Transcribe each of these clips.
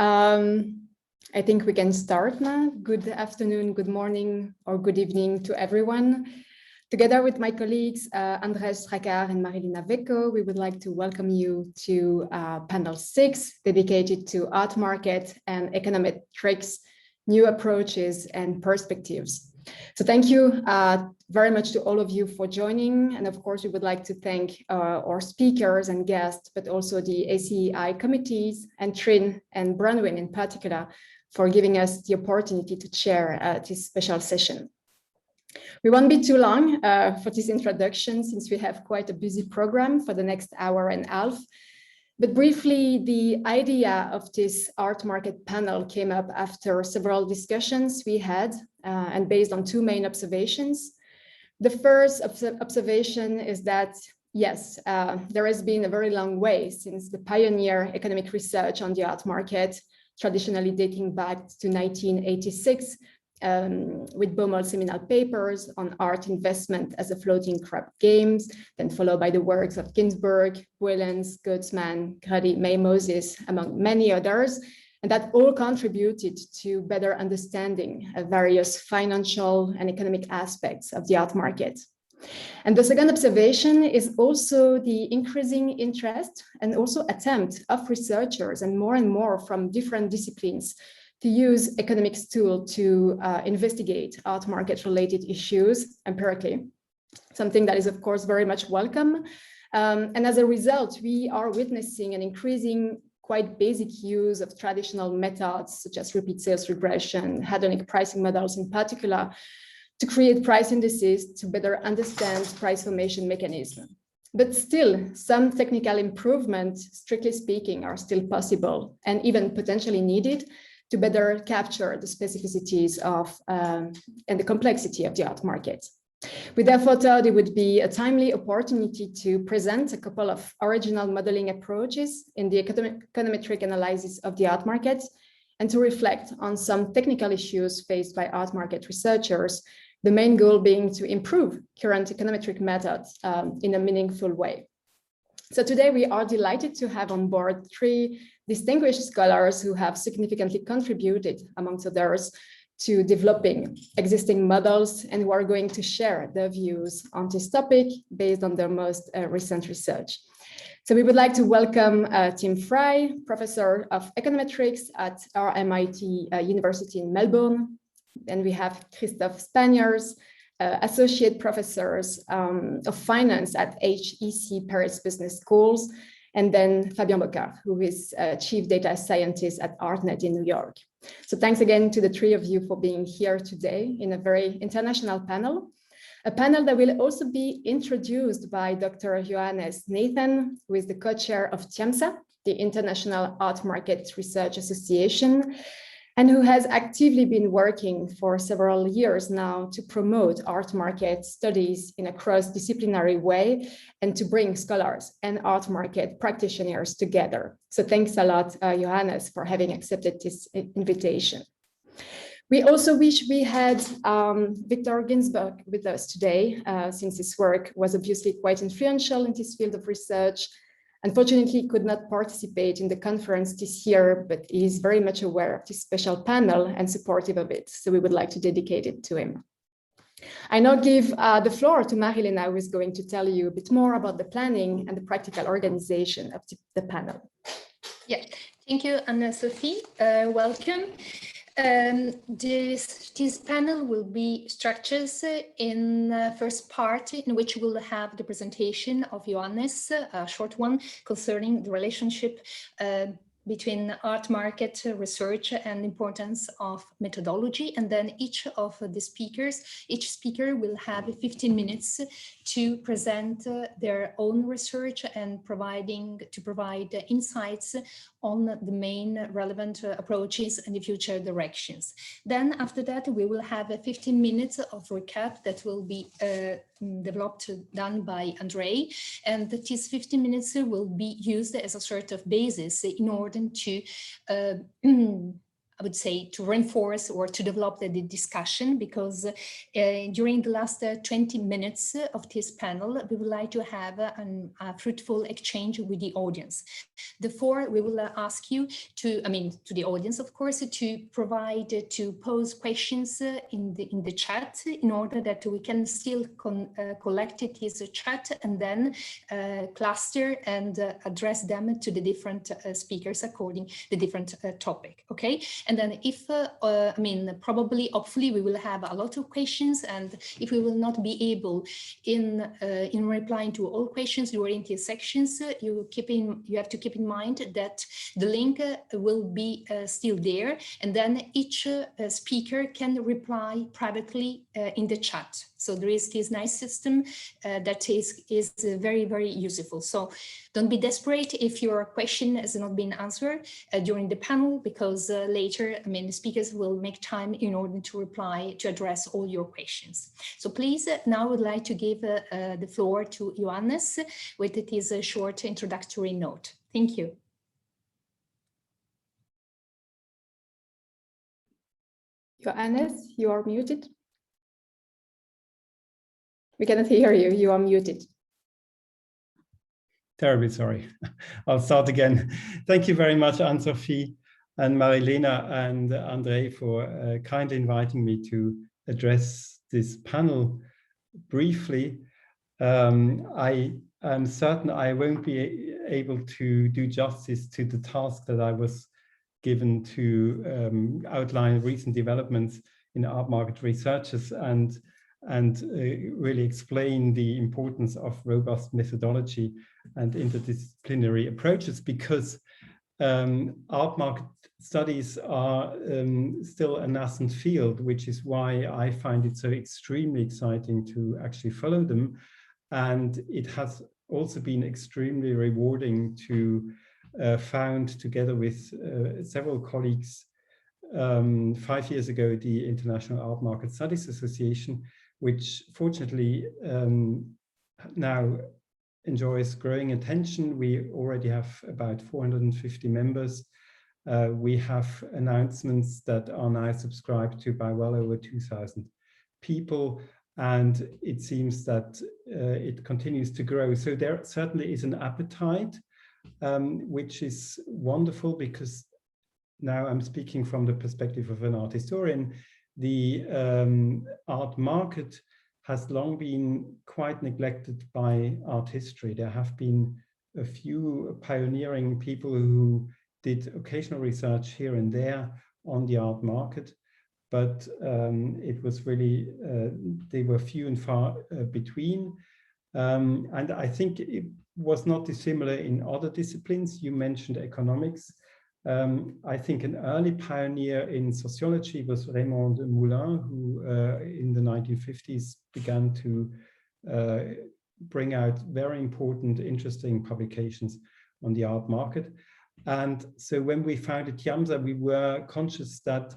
I think we can start now. Good afternoon, good morning, or good evening to everyone. Together with my colleagues, Andrej, Srakar, and Marilena Vecco, we would like to welcome you to panel 6, dedicated to art market and econometrics, new approaches and perspectives. So thank you very much to all of you for joining. And of course, we would like to thank our speakers and guests, but also the ACEI committees and Trin and Bronwyn in particular for giving us the opportunity to chair this special session. We won't be too long for this introduction since we have quite a busy program for the next hour and a half. But briefly, the idea of this art market panel came up after several discussions we had and based on two main observations. The first observation is that, yes, there has been a very long way since the pioneer economic research on the art market, traditionally dating back to 1986, with Baumol seminal papers on art investment as a floating crab games, then followed by the works of Ginsberg, Wellens, Goetzmann, Grady, May Moses, among many others, and that all contributed to better understanding various financial and economic aspects of the art market. And the second observation is also the increasing interest and also attempt of researchers and more from different disciplines to use economics tool to investigate art market related issues empirically, something that is of course very much welcome. And as a result, we are witnessing an increasing quite basic use of traditional methods such as repeat sales regression, hedonic pricing models in particular, to create price indices to better understand price formation mechanism. But still, some technical improvements, strictly speaking, are still possible and even potentially needed to better capture the specificities of and the complexity of the art market. We therefore thought it would be a timely opportunity to present a couple of original modeling approaches in the econometric analysis of the art market and to reflect on some technical issues faced by art market researchers, the main goal being to improve current econometric methods in a meaningful way. So today we are delighted to have on board 3 distinguished scholars who have significantly contributed, amongst others, to developing existing models and who are going to share their views on this topic based on their most recent research. So we would like to welcome Tim Frey, Professor of Econometrics at RMIT University in Melbourne. Then we have Christophe Spaenjers, Associate Professors of Finance at HEC Paris Business Schools, and then Fabian Bocart, who is Chief Data Scientist at ArtNet in New York. So thanks again to the 3 of you for being here today in a very international panel, a panel that will also be introduced by Dr. Johannes Nathan, who is the co-chair of TIAMSA, the International Art Market Research Association, and who has actively been working for several years now to promote art market studies in a cross-disciplinary way and to bring scholars and art market practitioners together. So thanks a lot, Johannes, for having accepted this invitation. We also wish we had Victor Ginsberg with us today, since his work was obviously quite influential in this field of research. Unfortunately, he could not participate in the conference this year, but he is very much aware of this special panel and supportive of it. So we would like to dedicate it to him. I now give the floor to Marilena, who is going to tell you a bit more about the planning and the practical organization of the panel. Yeah, thank you, Anne-Sophie. Welcome. This panel will be structured in the first part, in which we'll have the presentation of Johannes, a short one concerning the relationship between art market research and importance of methodology. And then each speaker will have 15 minutes to present their own research and provide insights on the main relevant approaches and the future directions. Then after that, we will have 15 minutes of recap that will be done by Andrej, and these 15 minutes will be used as a sort of basis in order to I would say, to reinforce or to develop the discussion, because during the last 20 minutes of this panel, we would like to have a fruitful exchange with the audience. Therefore, we will ask you to the audience, of course, to pose questions in the chat, in order that we can still collect this chat and then cluster and address them to the different speakers according to the different topic. Okay, and then if probably, hopefully, we will have a lot of questions, and if we will not be able in replying to all questions during these sections, you have to keep in mind that the link will be still there, and then each speaker can reply privately in the chat. So there is this nice system that is very, very useful. So don't be desperate if your question has not been answered during the panel, because later, the speakers will make time in order to reply, to address all your questions. So please, now I would like to give the floor to Johannes with his short introductory note. Thank you. Johannes, you are muted. We cannot hear you. You are muted. Terribly sorry. I'll start again. Thank you very much, Anne-Sophie and Marilena and Andrej, for kindly inviting me to address this panel briefly. I am certain I won't be able to do justice to the task that I was given to outline recent developments in art market researches and really explain the importance of robust methodology and interdisciplinary approaches, because art market studies are still a nascent field, which is why I find it so extremely exciting to actually follow them. And it has also been extremely rewarding to found, together with several colleagues 5 years ago, the International Art Market Studies Association, which fortunately now enjoys growing attention. We already have about 450 members. We have announcements that are now subscribed to by well over 2,000 people, and it seems that it continues to grow. So there certainly is an appetite, which is wonderful, because now I'm speaking from the perspective of an art historian. The art market has long been quite neglected by art history. There have been a few pioneering people who did occasional research here and there on the art market, but it was really, they were few and far between. And I think it was not dissimilar in other disciplines. You mentioned economics. I think an early pioneer in sociology was Raymond Moulin, who in the 1950s began to bring out very important, interesting publications on the art market. And so when we founded TIAMSA, we were conscious that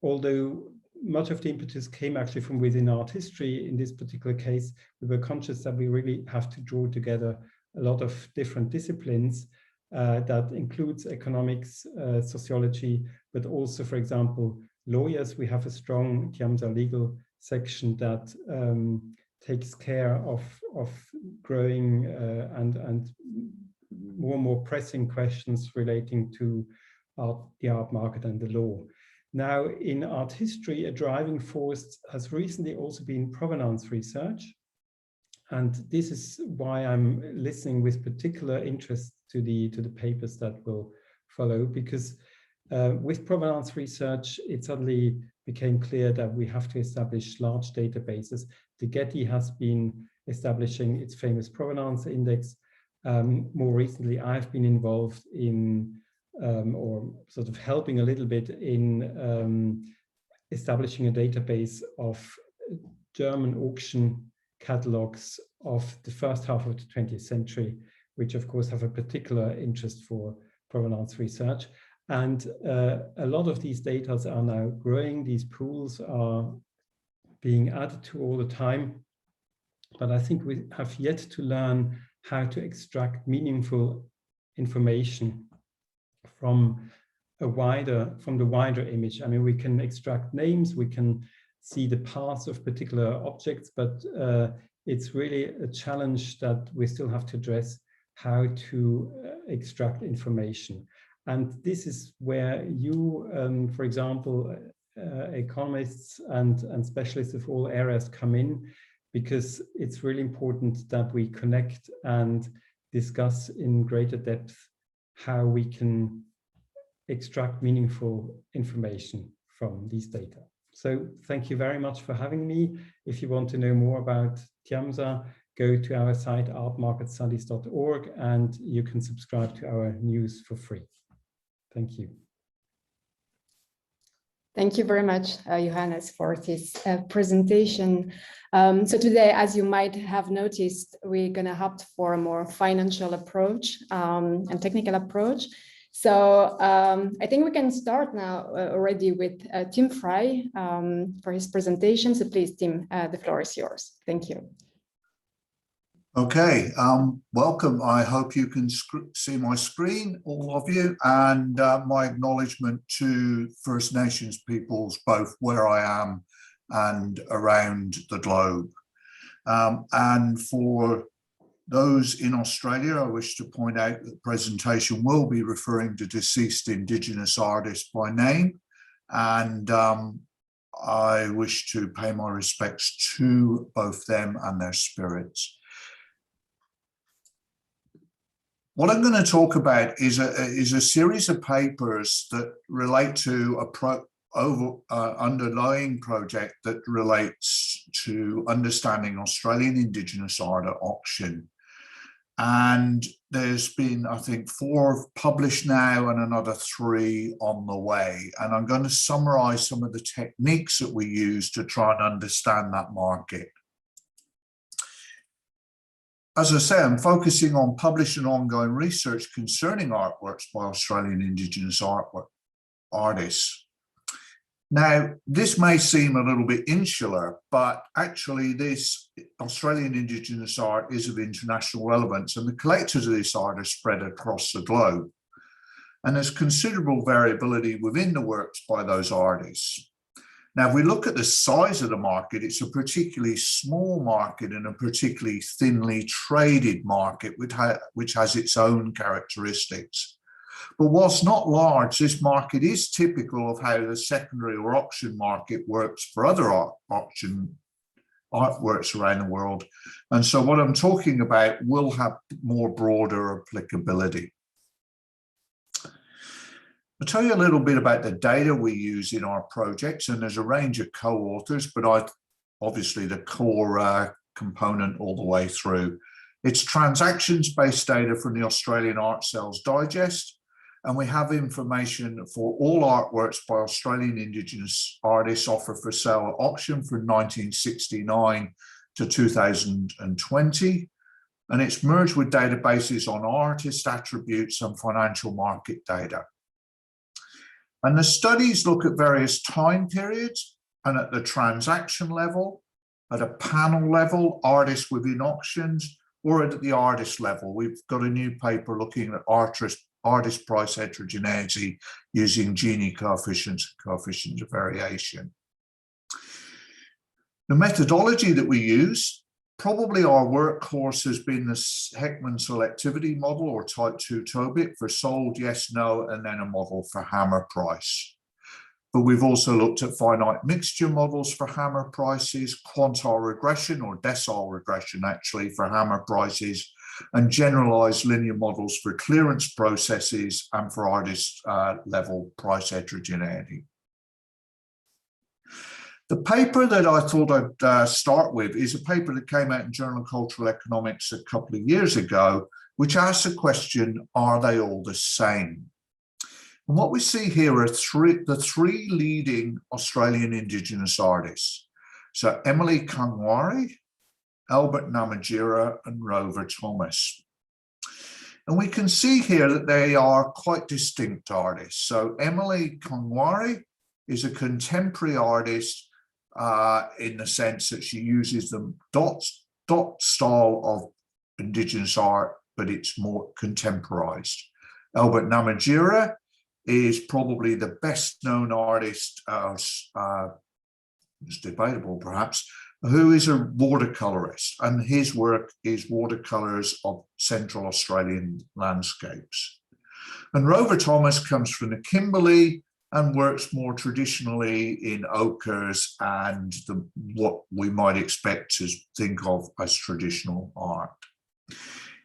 although much of the impetus came actually from within art history, in this particular case, we were conscious that we really have to draw together a lot of different disciplines. That includes economics, sociology, but also, for example, lawyers. We have a strong TIAMSA legal section that takes care of growing and more pressing questions relating to the art market and the law. Now, in art history, a driving force has recently also been provenance research. And this is why I'm listening with particular interest to the papers that will follow, because with provenance research, it suddenly became clear that we have to establish large databases. The Getty has been establishing its famous provenance index. More recently, I've been involved in, or sort of helping a little bit in establishing a database of German auction catalogs of the first half of the 20th century, which of course have a particular interest for provenance research. And a lot of these data are now growing. These pools are being added to all the time. But I think we have yet to learn how to extract meaningful information from from the wider image. I mean, we can extract names, we can see the paths of particular objects, but it's really a challenge that we still have to address, how to extract information. And this is where you, for example, economists and specialists of all areas come in, because it's really important that we connect and discuss in greater depth how we can extract meaningful information from these data. So thank you very much for having me. If you want to know more about TIAMSA, go to our site artmarketstudies.org and you can subscribe to our news for free. Thank you. Thank you very much, Johannes, for this presentation. So today, as you might have noticed, we're going to opt for a more financial approach and technical approach. So I think we can start now already with Tim Frey for his presentation. So please, Tim, the floor is yours. Thank you. Okay, welcome. I hope you can see my screen, all of you, and my acknowledgement to First Nations peoples, both where I am and around the globe. And for those in Australia, I wish to point out that the presentation will be referring to deceased Indigenous artists by name, and I wish to pay my respects to both them and their spirits. What I'm going to talk about is a series of papers that relate to underlying project that relates to understanding Australian Indigenous art at auction. And there's been, I think, 4 published now and another 3 on the way. And I'm going to summarize some of the techniques that we use to try and understand that market. As I say, I'm focusing on published and ongoing research concerning artworks by Australian Indigenous artists. Now, this may seem a little bit insular, but actually this Australian Indigenous art is of international relevance, and the collectors of this art are spread across the globe. And there's considerable variability within the works by those artists. Now, if we look at the size of the market, it's a particularly small market and a particularly thinly traded market, which has its own characteristics. But whilst not large, this market is typical of how the secondary or auction market works for other auction artworks around the world. And so what I'm talking about will have more broader applicability. I'll tell you a little bit about the data we use in our projects, and there's a range of co-authors, but obviously the core component all the way through. It's transactions-based data from the Australian Art Sales Digest, and we have information for all artworks by Australian Indigenous artists offered for sale at auction from 1969 to 2020, and it's merged with databases on artist attributes and financial market data. And the studies look at various time periods and at the transaction level, at a panel level, artists within auctions, or at the artist level. We've got a new paper looking at artist price heterogeneity using Gini coefficients and coefficients of variation. The methodology that we use, probably our workhorse has been the Heckman selectivity model, or type 2 Tobit, for sold, yes, no, and then a model for hammer price. But we've also looked at finite mixture models for hammer prices, quantile regression or decile regression actually for hammer prices, and generalized linear models for clearance processes and for artist level price heterogeneity. The paper that I thought I'd start with is a paper that came out in Journal of Cultural Economics a couple of years ago, which asks the question, are they all the same? And what we see here are the 3 leading Australian Indigenous artists. So Emily Kangwari, Albert Namatjira, and Rover Thomas. And we can see here that they are quite distinct artists. So Emily Kangwari is a contemporary artist in the sense that she uses the dot style of Indigenous art, but it's more contemporized. Albert Namatjira is probably the best known artist, it's debatable perhaps, who is a watercolorist, and his work is watercolors of Central Australian landscapes. And Rover Thomas comes from the Kimberley and works more traditionally in ochres and what we might expect to think of as traditional art.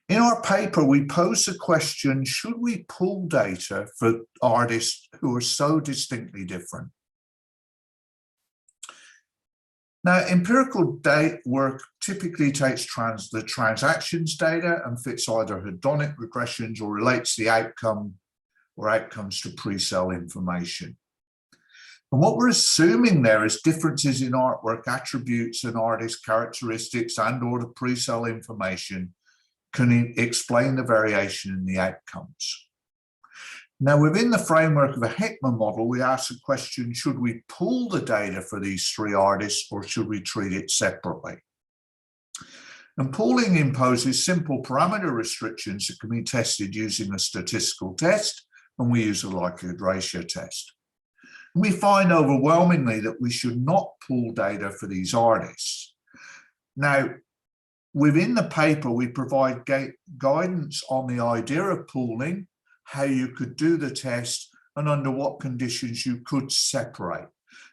In our paper, we pose the question, should we pull data for artists who are so distinctly different? Now, empirical work typically takes the transactions data and fits either hedonic regressions or relates the outcome or outcomes to pre-sale information. And what we're assuming there is differences in artwork attributes and artist characteristics and or the pre-sale information can explain the variation in the outcomes. Now, within the framework of a Heckman model, we ask the question, should we pool the data for these three artists or should we treat it separately? And pooling imposes simple parameter restrictions that can be tested using a statistical test, and we use a likelihood ratio test. And we find overwhelmingly that we should not pool data for these artists. Now, within the paper, we provide guidance on the idea of pooling, how you could do the test, and under what conditions you could separate.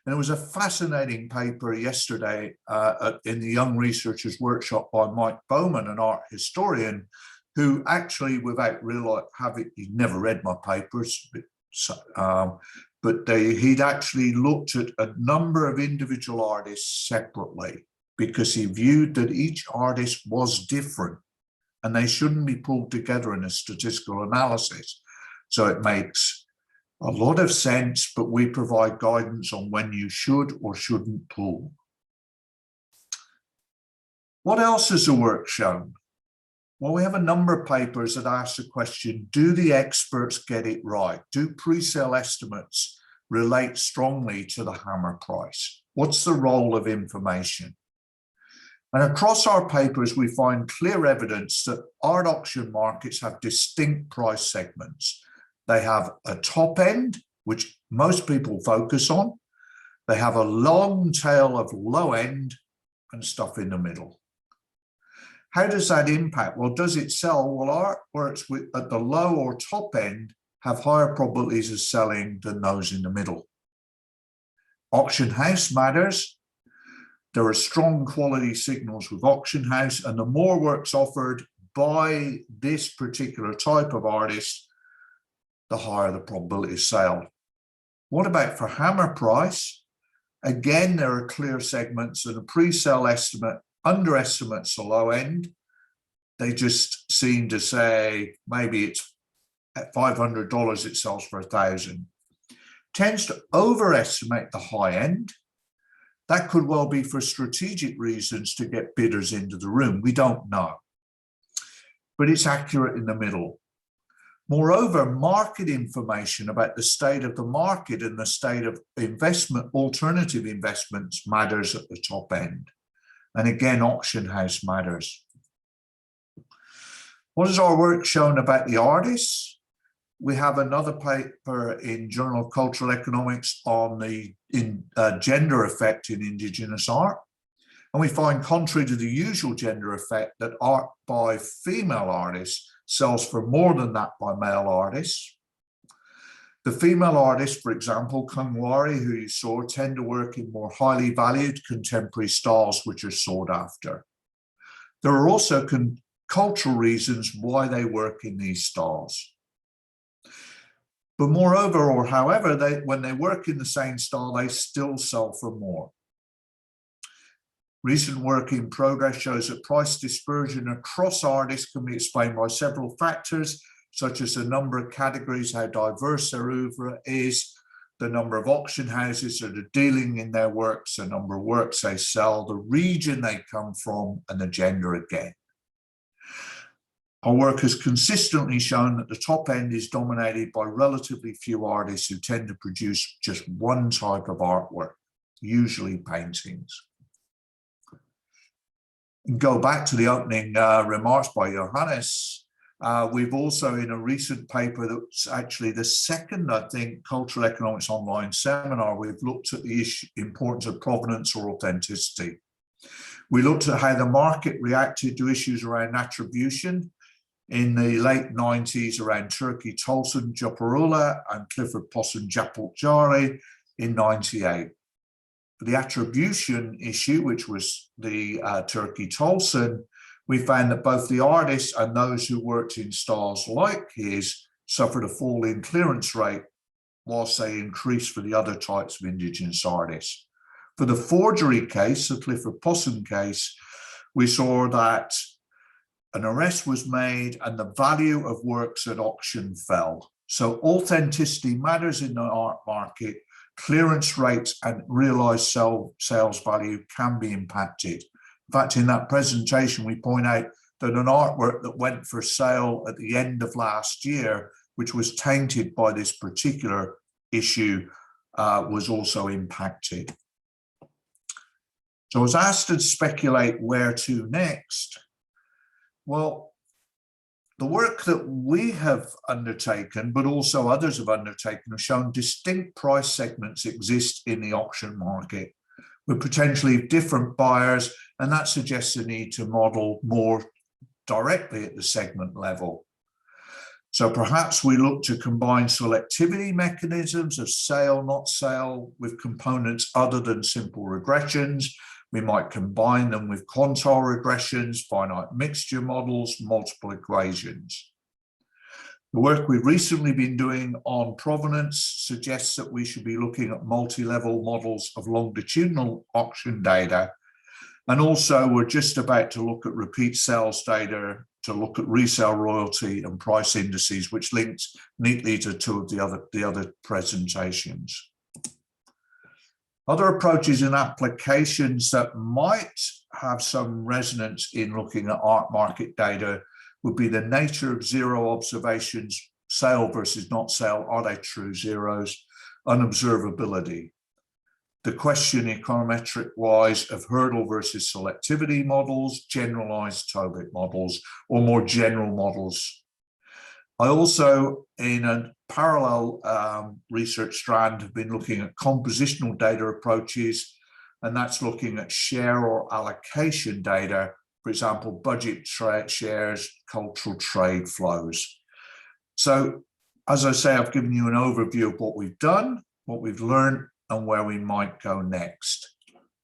And it was a fascinating paper yesterday in the Young Researchers Workshop by Mike Baumol, an art historian, who actually, without realizing, he'd never read my papers, but he'd actually looked at a number of individual artists separately because he viewed that each artist was different and they shouldn't be pulled together in a statistical analysis. So it makes a lot of sense, but we provide guidance on when you should or shouldn't pool. What else has the work shown? Well, we have a number of papers that ask the question, do the experts get it right? Do pre-sale estimates relate strongly to the hammer price? What's the role of information? And across our papers, we find clear evidence that art auction markets have distinct price segments. They have a top end, which most people focus on. They have a long tail of low end and stuff in the middle. How does that impact? Well, does it sell? Well, artworks at the low or top end have higher probabilities of selling than those in the middle. Auction house matters. There are strong quality signals with auction house, and the more works offered by this particular type of artist, the higher the probability of sale. What about for hammer price? Again, there are clear segments, and a pre-sale estimate underestimates the low end. They just seem to say maybe it's at $500 it sells for $1,000. Tends to overestimate the high end. That could well be for strategic reasons to get bidders into the room. We don't know. But it's accurate in the middle. Moreover, market information about the state of the market and the state of investment, alternative investments matters at the top end. And again, auction house matters. What has our work shown about the artists? We have another paper in Journal of Cultural Economics on the gender effect in Indigenous art. And we find, contrary to the usual gender effect, that art by female artists sells for more than that by male artists. The female artists, for example, Kungwari, who you saw, tend to work in more highly valued contemporary styles which are sought after. There are also cultural reasons why they work in these styles. But moreover, or however, when they work in the same style, they still sell for more. Recent work in progress shows that price dispersion across artists can be explained by several factors, such as the number of categories, how diverse their oeuvre is, the number of auction houses that are dealing in their works, the number of works they sell, the region they come from, and the gender again. Our work has consistently shown that the top end is dominated by relatively few artists who tend to produce just one type of artwork, usually paintings. Go back to the opening remarks by Johannes. We've also, in a recent paper that's actually the second, I think, Cultural Economics Online seminar, we've looked at the importance of provenance or authenticity. We looked at how the market reacted to issues around attribution in the late 90s around Turkey Tolson Japarula and Clifford Posson Japulcari in 98. For the attribution issue, which was the Turkey Tolson, we found that both the artists and those who worked in styles like his suffered a fall in clearance rate, whilst they increased for the other types of Indigenous artists. For the forgery case, the Clifford Posson case, we saw that an arrest was made and the value of works at auction fell. So authenticity matters in the art market. Clearance rates and realized sales value can be impacted. In fact, in that presentation, we point out that an artwork that went for sale at the end of last year, which was tainted by this particular issue, was also impacted. So I was asked to speculate where to next. Well, the work that we have undertaken, but also others have undertaken, have shown distinct price segments exist in the auction market with potentially different buyers, and that suggests a need to model more directly at the segment level. So perhaps we look to combine selectivity mechanisms of sale, not sale, with components other than simple regressions. We might combine them with contour regressions, finite mixture models, multiple equations. The work we've recently been doing on provenance suggests that we should be looking at multi-level models of longitudinal auction data. And also we're just about to look at repeat sales data to look at resale royalty and price indices, which links neatly to two of the other presentations. Other approaches and applications that might have some resonance in looking at art market data would be the nature of zero observations, sale versus not sale, are they true zeros, unobservability. The question econometric-wise of hurdle versus selectivity models, generalized Tobit models, or more general models. I also, in a parallel research strand, have been looking at compositional data approaches, and that's looking at share or allocation data, for example, budget shares, cultural trade flows. So, as I say, I've given you an overview of what we've done, what we've learned, and where we might go next.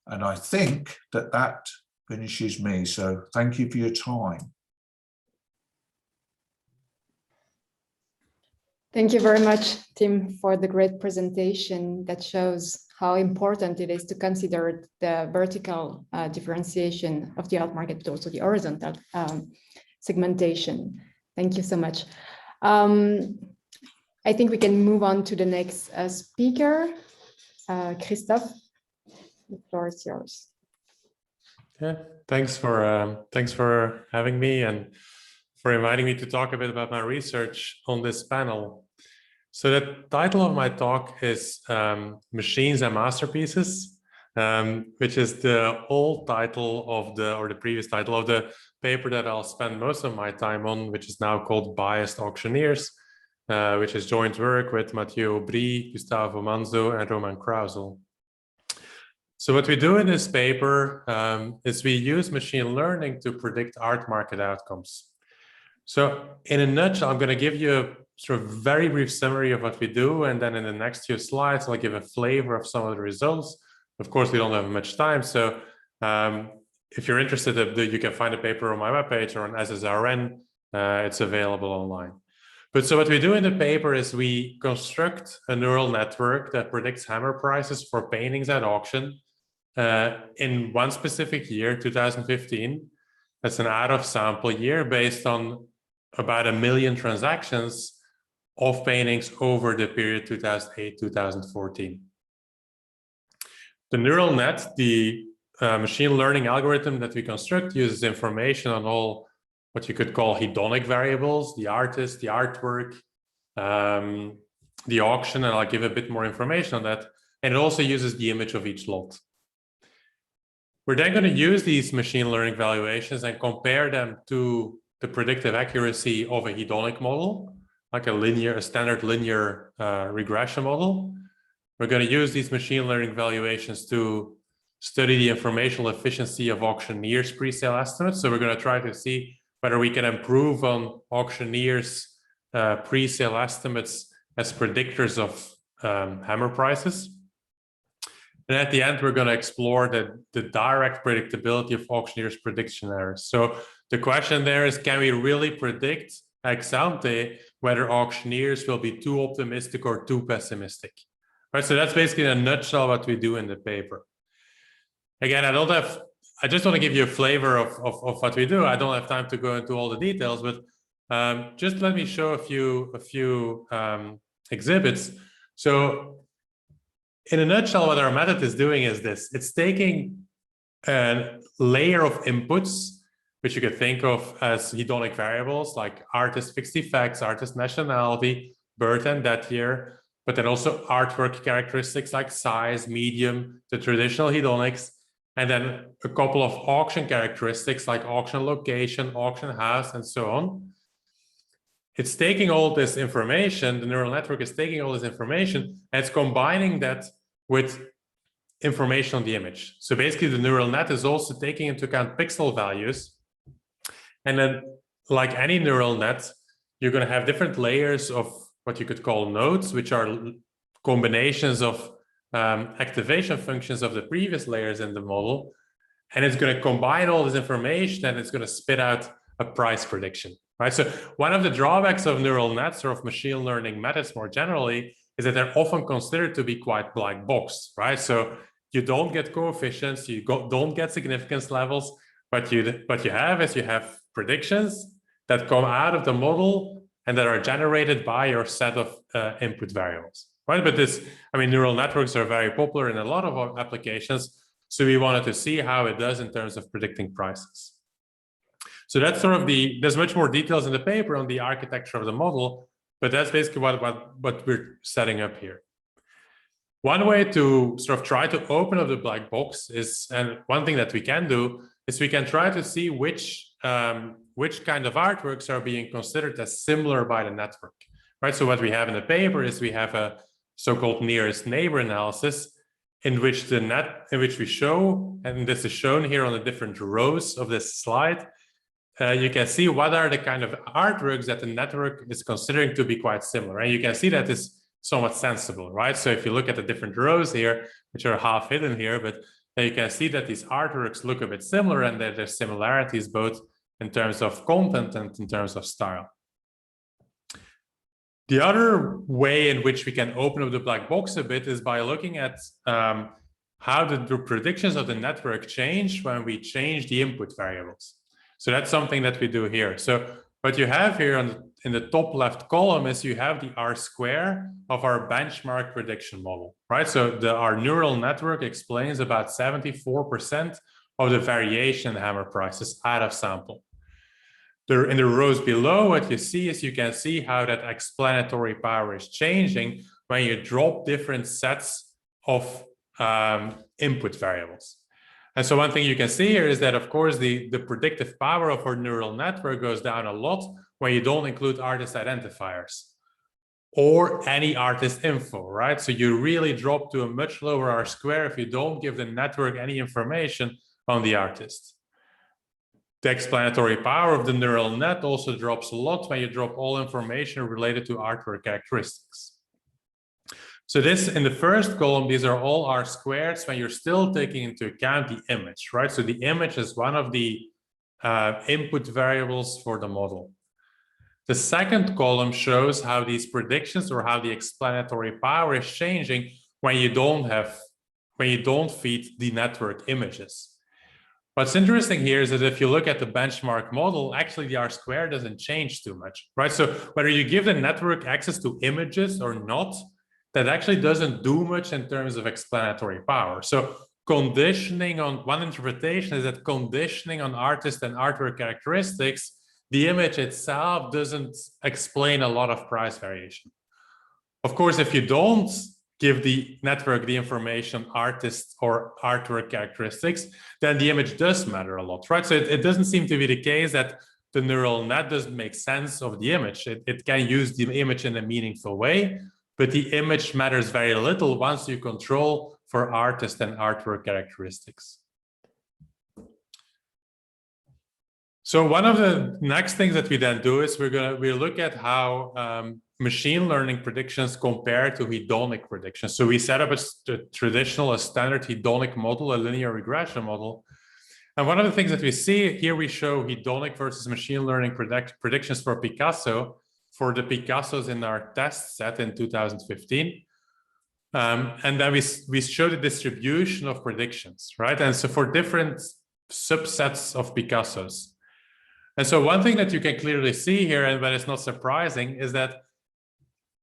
And I think that that finishes me. So thank you for your time. Thank you very much, Tim, for the great presentation that shows how important it is to consider the vertical differentiation of the art market, but also the horizontal segmentation. Thank you so much. I think we can move on to the next speaker. Christophe, the floor is yours. Yeah, thanks for having me and for inviting me to talk a bit about my research on this panel. So the title of my talk is Machines and Masterpieces, which is the old title of the previous title of the paper that I'll spend most of my time on, which is now called Biased Auctioneers, which is joint work with Mathieu Aubry, Gustavo Manzo, and Roman Krausel. So what we do in this paper is we use machine learning to predict art market outcomes. So in a nutshell, I'm going to give you a sort of very brief summary of what we do, and then in the next few slides, I'll give a flavor of some of the results. Of course, we don't have much time, so if you're interested, you can find a paper on my webpage or on SSRN. It's available online. But so what we do in the paper is we construct a neural network that predicts hammer prices for paintings at auction in one specific year, 2015. That's an out-of-sample year based on about 1 million transactions of paintings over the period 2008-2014. The neural net, the machine learning algorithm that we construct, uses information on all what you could call hedonic variables, the artist, the artwork, the auction, and I'll give a bit more information on that. And it also uses the image of each lot. We're then going to use these machine learning valuations and compare them to the predictive accuracy of a hedonic model, like a standard linear regression model. We're going to use these machine learning valuations to study the informational efficiency of auctioneers' pre-sale estimates. So we're going to try to see whether we can improve on auctioneers' pre-sale estimates as predictors of hammer prices. And at the end, we're going to explore the direct predictability of auctioneers' prediction errors. So the question there is, can we really predict ex ante whether auctioneers will be too optimistic or too pessimistic? Right, so that's basically in a nutshell what we do in the paper. Again, I just want to give you a flavor of what we do. I don't have time to go into all the details, but just let me show a few exhibits. So in a nutshell, what our method is doing is this. It's taking a layer of inputs, which you could think of as hedonic variables like artist fixed effects, artist nationality, birth and death year, but then also artwork characteristics like size, medium, the traditional hedonics, and then a couple of auction characteristics like auction location, auction house, and so on. It's taking all this information, the neural network is taking all this information, and it's combining that with information on the image. So basically the neural net is also taking into account pixel values. And then like any neural net, you're going to have different layers of what you could call nodes, which are combinations of activation functions of the previous layers in the model. And it's going to combine all this information and it's going to spit out a price prediction, right? So one of the drawbacks of neural nets or of machine learning methods more generally is that they're often considered to be quite black box, right? So you don't get coefficients, you don't get significance levels, but you have predictions that come out of the model and that are generated by your set of input variables, right? But neural networks are very popular in a lot of our applications. So we wanted to see how it does in terms of predicting prices. So that's sort of there's much more details in the paper on the architecture of the model, but that's basically what we're setting up here. One way to sort of try to open up the black box is, and one thing that we can do is we can try to see which kind of artworks are being considered as similar by the network, right? So what we have in the paper is we have a so-called nearest neighbor analysis in which we show, and this is shown here on the different rows of this slide, you can see what are the kind of artworks that the network is considering to be quite similar. And you can see that is somewhat sensible, right? So if you look at the different rows here, which are half hidden here, but you can see that these artworks look a bit similar and that there's similarities both in terms of content and in terms of style. The other way in which we can open up the black box a bit is by looking at how the predictions of the network change when we change the input variables. So that's something that we do here. So what you have here in the top left column is you have the R-square of our benchmark prediction model, right? So our neural network explains about 74% of the variation in hammer prices out of sample. In the rows below, what you see is you can see how that explanatory power is changing when you drop different sets of input variables. And so one thing you can see here is that, of course, the predictive power of our neural network goes down a lot when you don't include artist identifiers or any artist info, right? So you really drop to a much lower R-square if you don't give the network any information on the artist. The explanatory power of the neural net also drops a lot when you drop all information related to artwork characteristics. So this, in the first column, these are all R-squares when you're still taking into account the image, right? So the image is one of the input variables for the model. The second column shows how these predictions or how the explanatory power is changing when you don't feed the network images. What's interesting here is that if you look at the benchmark model, actually the R-square doesn't change too much, right? So whether you give the network access to images or not, that actually doesn't do much in terms of explanatory power. So conditioning on, one interpretation is that conditioning on artist and artwork characteristics, the image itself doesn't explain a lot of price variation. Of course, if you don't give the network the information artist or artwork characteristics, then the image does matter a lot, right? So it doesn't seem to be the case that the neural net doesn't make sense of the image. It can use the image in a meaningful way, but the image matters very little once you control for artist and artwork characteristics. So one of the next things that we then do is we look at how machine learning predictions compare to hedonic predictions. So we set up a standard hedonic model, a linear regression model. And one of the things that we see here, we show hedonic versus machine learning predictions for Picasso, for the Picassos in our test set in 2015. And then we show the distribution of predictions, right? And so for different subsets of Picassos. And so one thing that you can clearly see here, and but it's not surprising, is that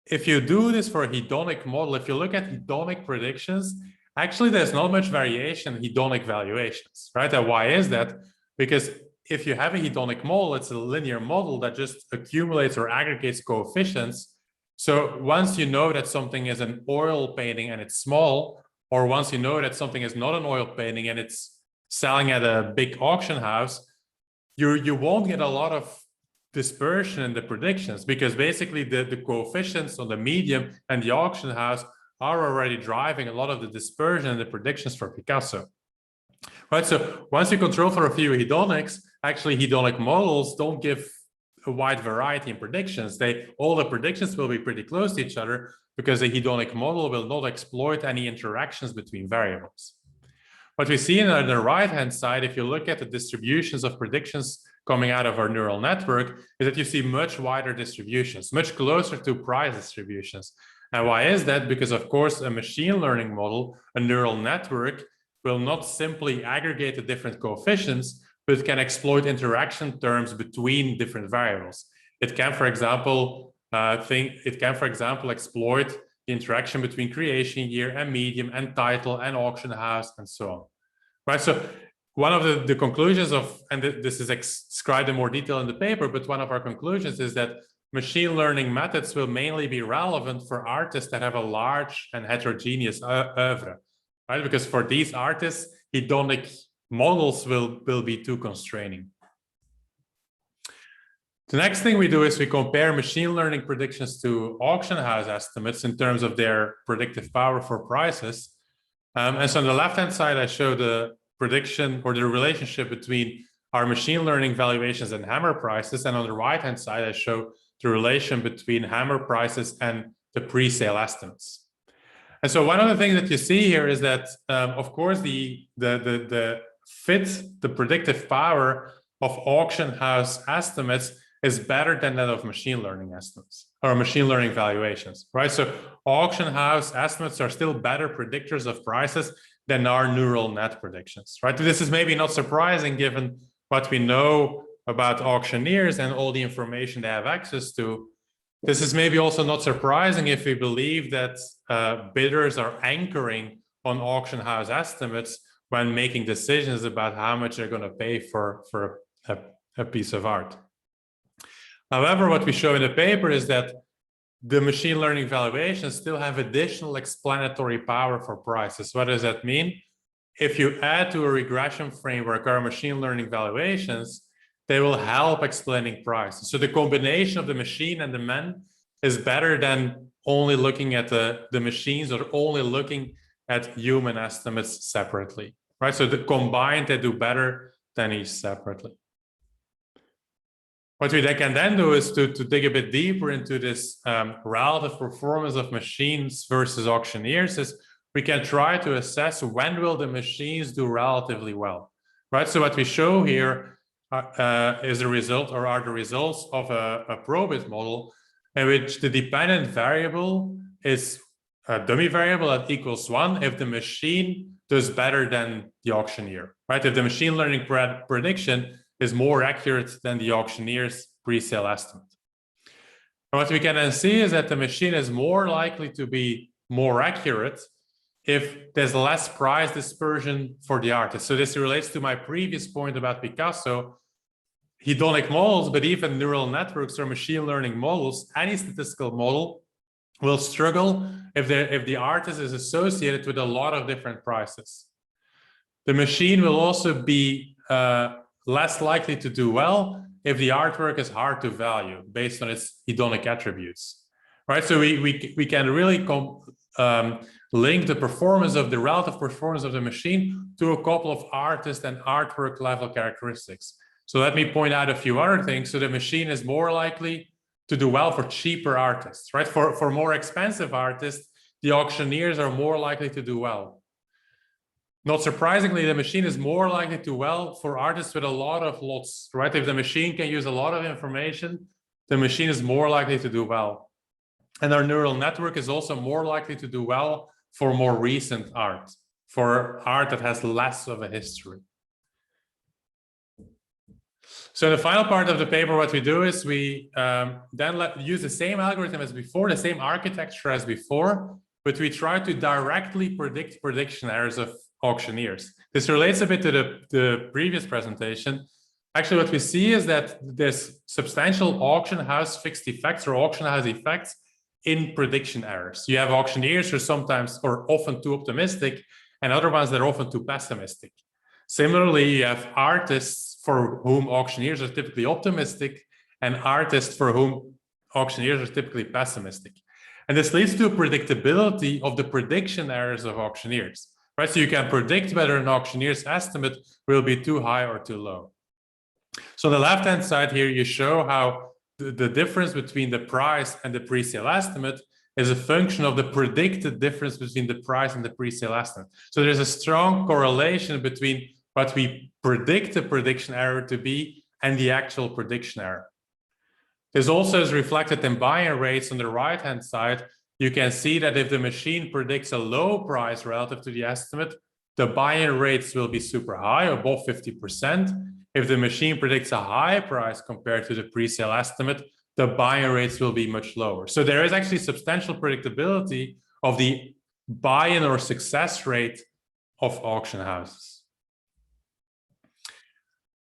if you do this for a hedonic model, if you look at hedonic predictions, actually there's not much variation in hedonic valuations, right? And why is that? Because if you have a hedonic model, it's a linear model that just accumulates or aggregates coefficients. So once you know that something is an oil painting and it's small, or once you know that something is not an oil painting and it's selling at a big auction house, you won't get a lot of dispersion in the predictions, because basically the coefficients on the medium and the auction house are already driving a lot of the dispersion in the predictions for Picasso. Right, so once you control for a few hedonics, actually hedonic models don't give a wide variety in predictions. All the predictions will be pretty close to each other, because a hedonic model will not exploit any interactions between variables. What we see on the right-hand side, if you look at the distributions of predictions coming out of our neural network, is that you see much wider distributions, much closer to price distributions. And why is that? Because, of course, a machine learning model, a neural network, will not simply aggregate the different coefficients, but can exploit interaction terms between different variables. It can, for example, exploit the interaction between creation year and medium and title and auction house and so on. Right. So one of the conclusions of, and this is described in more detail in the paper, but one of our conclusions is that machine learning methods will mainly be relevant for artists that have a large and heterogeneous oeuvre, right? Because for these artists, hedonic models will be too constraining. The next thing we do is we compare machine learning predictions to auction house estimates in terms of their predictive power for prices. And so on the left-hand side, I show the prediction or the relationship between our machine learning valuations and hammer prices. And on the right-hand side, I show the relation between hammer prices and the pre-sale estimates. And so one of the things that you see here is that, of course, the predictive power of auction house estimates is better than that of machine learning estimates or machine learning valuations, right? So auction house estimates are still better predictors of prices than our neural net predictions, right? This is maybe not surprising given what we know about auctioneers and all the information they have access to. This is maybe also not surprising if we believe that bidders are anchoring on auction house estimates when making decisions about how much they're going to pay for a piece of art. However, what we show in the paper is that the machine learning valuations still have additional explanatory power for prices. What does that mean? If you add to a regression framework our machine learning valuations, they will help explaining prices. So the combination of the machine and the man is better than only looking at the machines or only looking at human estimates separately, right? So the combined, they do better than each separately. What we can then do is to dig a bit deeper into this relative performance of machines versus auctioneers. Is we can try to assess when will the machines do relatively well, right? So what we show here is the result, or are the results of a probit model in which the dependent variable is a dummy variable that equals 1 if the machine does better than the auctioneer, right? If the machine learning prediction is more accurate than the auctioneer's pre-sale estimate. And what we can then see is that the machine is more likely to be more accurate if there's less price dispersion for the artist. So this relates to my previous point about Picasso. Hedonic models, but even neural networks or machine learning models, any statistical model will struggle if the artist is associated with a lot of different prices. The machine will also be less likely to do well if the artwork is hard to value based on its hedonic attributes, right? So we can really link the performance of the relative performance of the machine to a couple of artist and artwork level characteristics. So let me point out a few other things. So the machine is more likely to do well for cheaper artists, right? For more expensive artists, the auctioneers are more likely to do well. Not surprisingly, the machine is more likely to do well for artists with a lot of lots, right? If the machine can use a lot of information, the machine is more likely to do well. And our neural network is also more likely to do well for more recent art, for art that has less of a history. So the final part of the paper, what we do is we then use the same algorithm as before, the same architecture as before, but we try to directly predict prediction errors of auctioneers. This relates a bit to the previous presentation. Actually, what we see is that there's substantial auction house fixed effects or auction house effects in prediction errors. You have auctioneers who are sometimes or often too optimistic, and other ones that are often too pessimistic. Similarly, you have artists for whom auctioneers are typically optimistic and artists for whom auctioneers are typically pessimistic. And this leads to a predictability of the prediction errors of auctioneers, right? So you can predict whether an auctioneer's estimate will be too high or too low. So on the left-hand side here, you show how the difference between the price and the pre-sale estimate is a function of the predicted difference between the price and the pre-sale estimate. So there's a strong correlation between what we predict the prediction error to be and the actual prediction error. This also is reflected in buy-in rates on the right-hand side. You can see that if the machine predicts a low price relative to the estimate, the buy-in rates will be super high, above 50%. If the machine predicts a high price compared to the pre-sale estimate, the buy-in rates will be much lower. So there is actually substantial predictability of the buy-in or success rate of auction houses.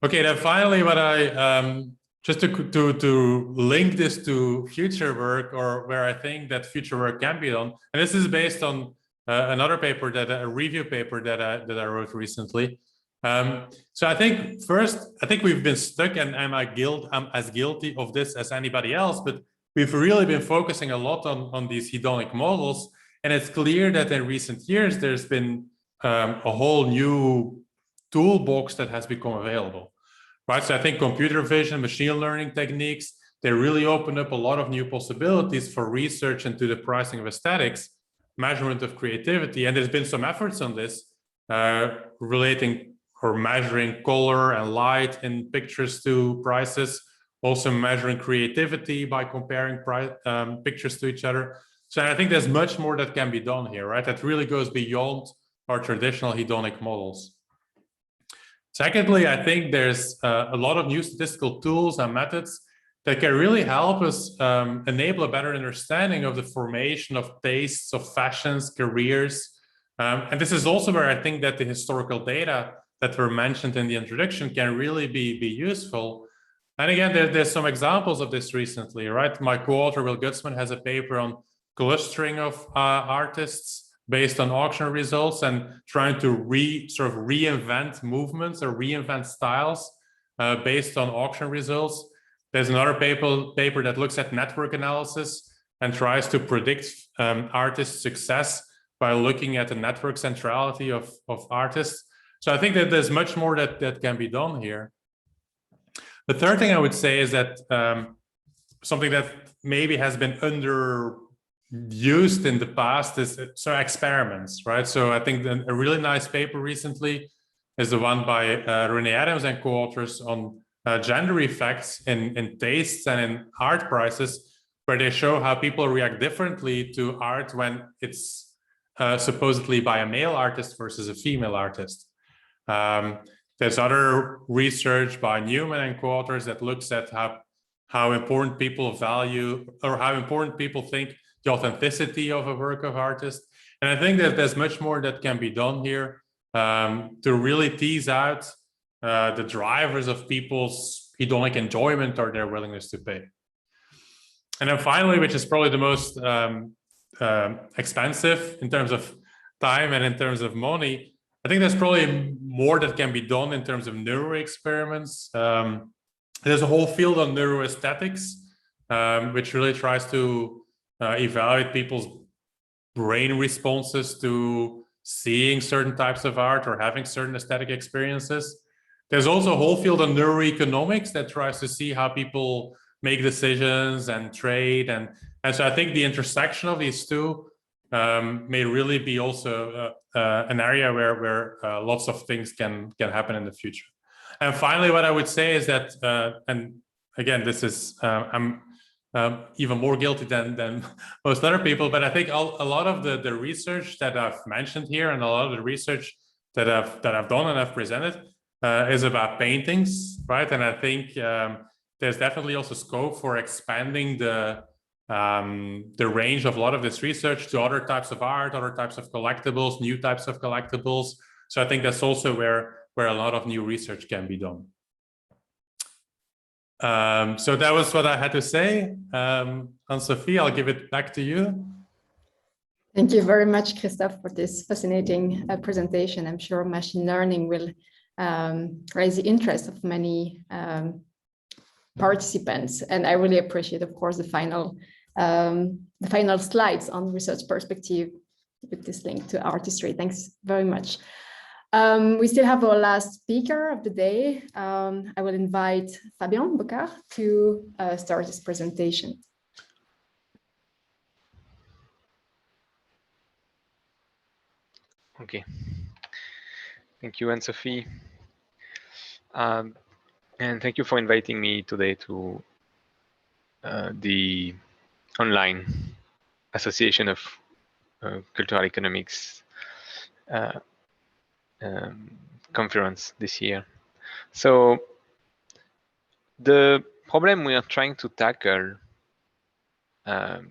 Okay, then finally, what I just to link this to future work, or where I think that future work can be done, and this is based on another paper a review paper that I wrote recently. So I think we've been stuck, and I'm as guilty of this as anybody else, but we've really been focusing a lot on these hedonic models, and it's clear that in recent years there's been a whole new toolbox that has become available, right? So I think computer vision, machine learning techniques, they really open up a lot of new possibilities for research into the pricing of aesthetics, measurement of creativity, and there's been some efforts on this relating or measuring color and light in pictures to prices, also measuring creativity by comparing pictures to each other. So I think there's much more that can be done here, right? That really goes beyond our traditional hedonic models. Secondly, I think there's a lot of new statistical tools and methods that can really help us enable a better understanding of the formation of tastes, of fashions, careers. And this is also where I think that the historical data that were mentioned in the introduction can really be useful. And again, there's some examples of this recently, right? My co-author, Will Gutzman, has a paper on clustering of artists based on auction results and trying to reinvent movements or reinvent styles based on auction results. There's another paper that looks at network analysis and tries to predict artist success by looking at the network centrality of artists. So I think that there's much more that can be done here. The third thing I would say is that something that maybe has been underused in the past is experiments, right? So I think a really nice paper recently is the one by Renee Adams and co-authors on gender effects in tastes and in art prices, where they show how people react differently to art when it's supposedly by a male artist versus a female artist. There's other research by Newman and co-authors that looks at how important people value, or how important people think the authenticity of a work of artist. And I think that there's much more that can be done here to really tease out the drivers of people's hedonic enjoyment or their willingness to pay. And then finally, which is probably the most expensive in terms of time and in terms of money, I think there's probably more that can be done in terms of neuro experiments. There's a whole field on neuroaesthetics, which really tries to evaluate people's brain responses to seeing certain types of art or having certain aesthetic experiences. There's also a whole field on neuroeconomics that tries to see how people make decisions and trade. And so I think the intersection of these two may really be also an area where lots of things can happen in the future. And finally, what I would say is that, and again, this is, I'm even more guilty than most other people, but I think a lot of the research that I've mentioned here and a lot of the research that I've done and I've presented is about paintings, right? And I think there's definitely also scope for expanding the range of a lot of this research to other types of art, other types of collectibles, new types of collectibles. So I think that's also where a lot of new research can be done. So that was what I had to say. Anne-Sophie, I'll give it back to you. Thank you very much, Christophe, for this fascinating presentation. I'm sure machine learning will raise the interest of many participants. And I really appreciate, of course, the final slides on research perspective with this link to artistry. Thanks very much. We still have our last speaker of the day. I will invite Fabian Bocart to start his presentation. Okay. Thank you, Anne-Sophie. And thank you for inviting me today to the online Association of Cultural Economics conference this year. So the problem we are trying to tackle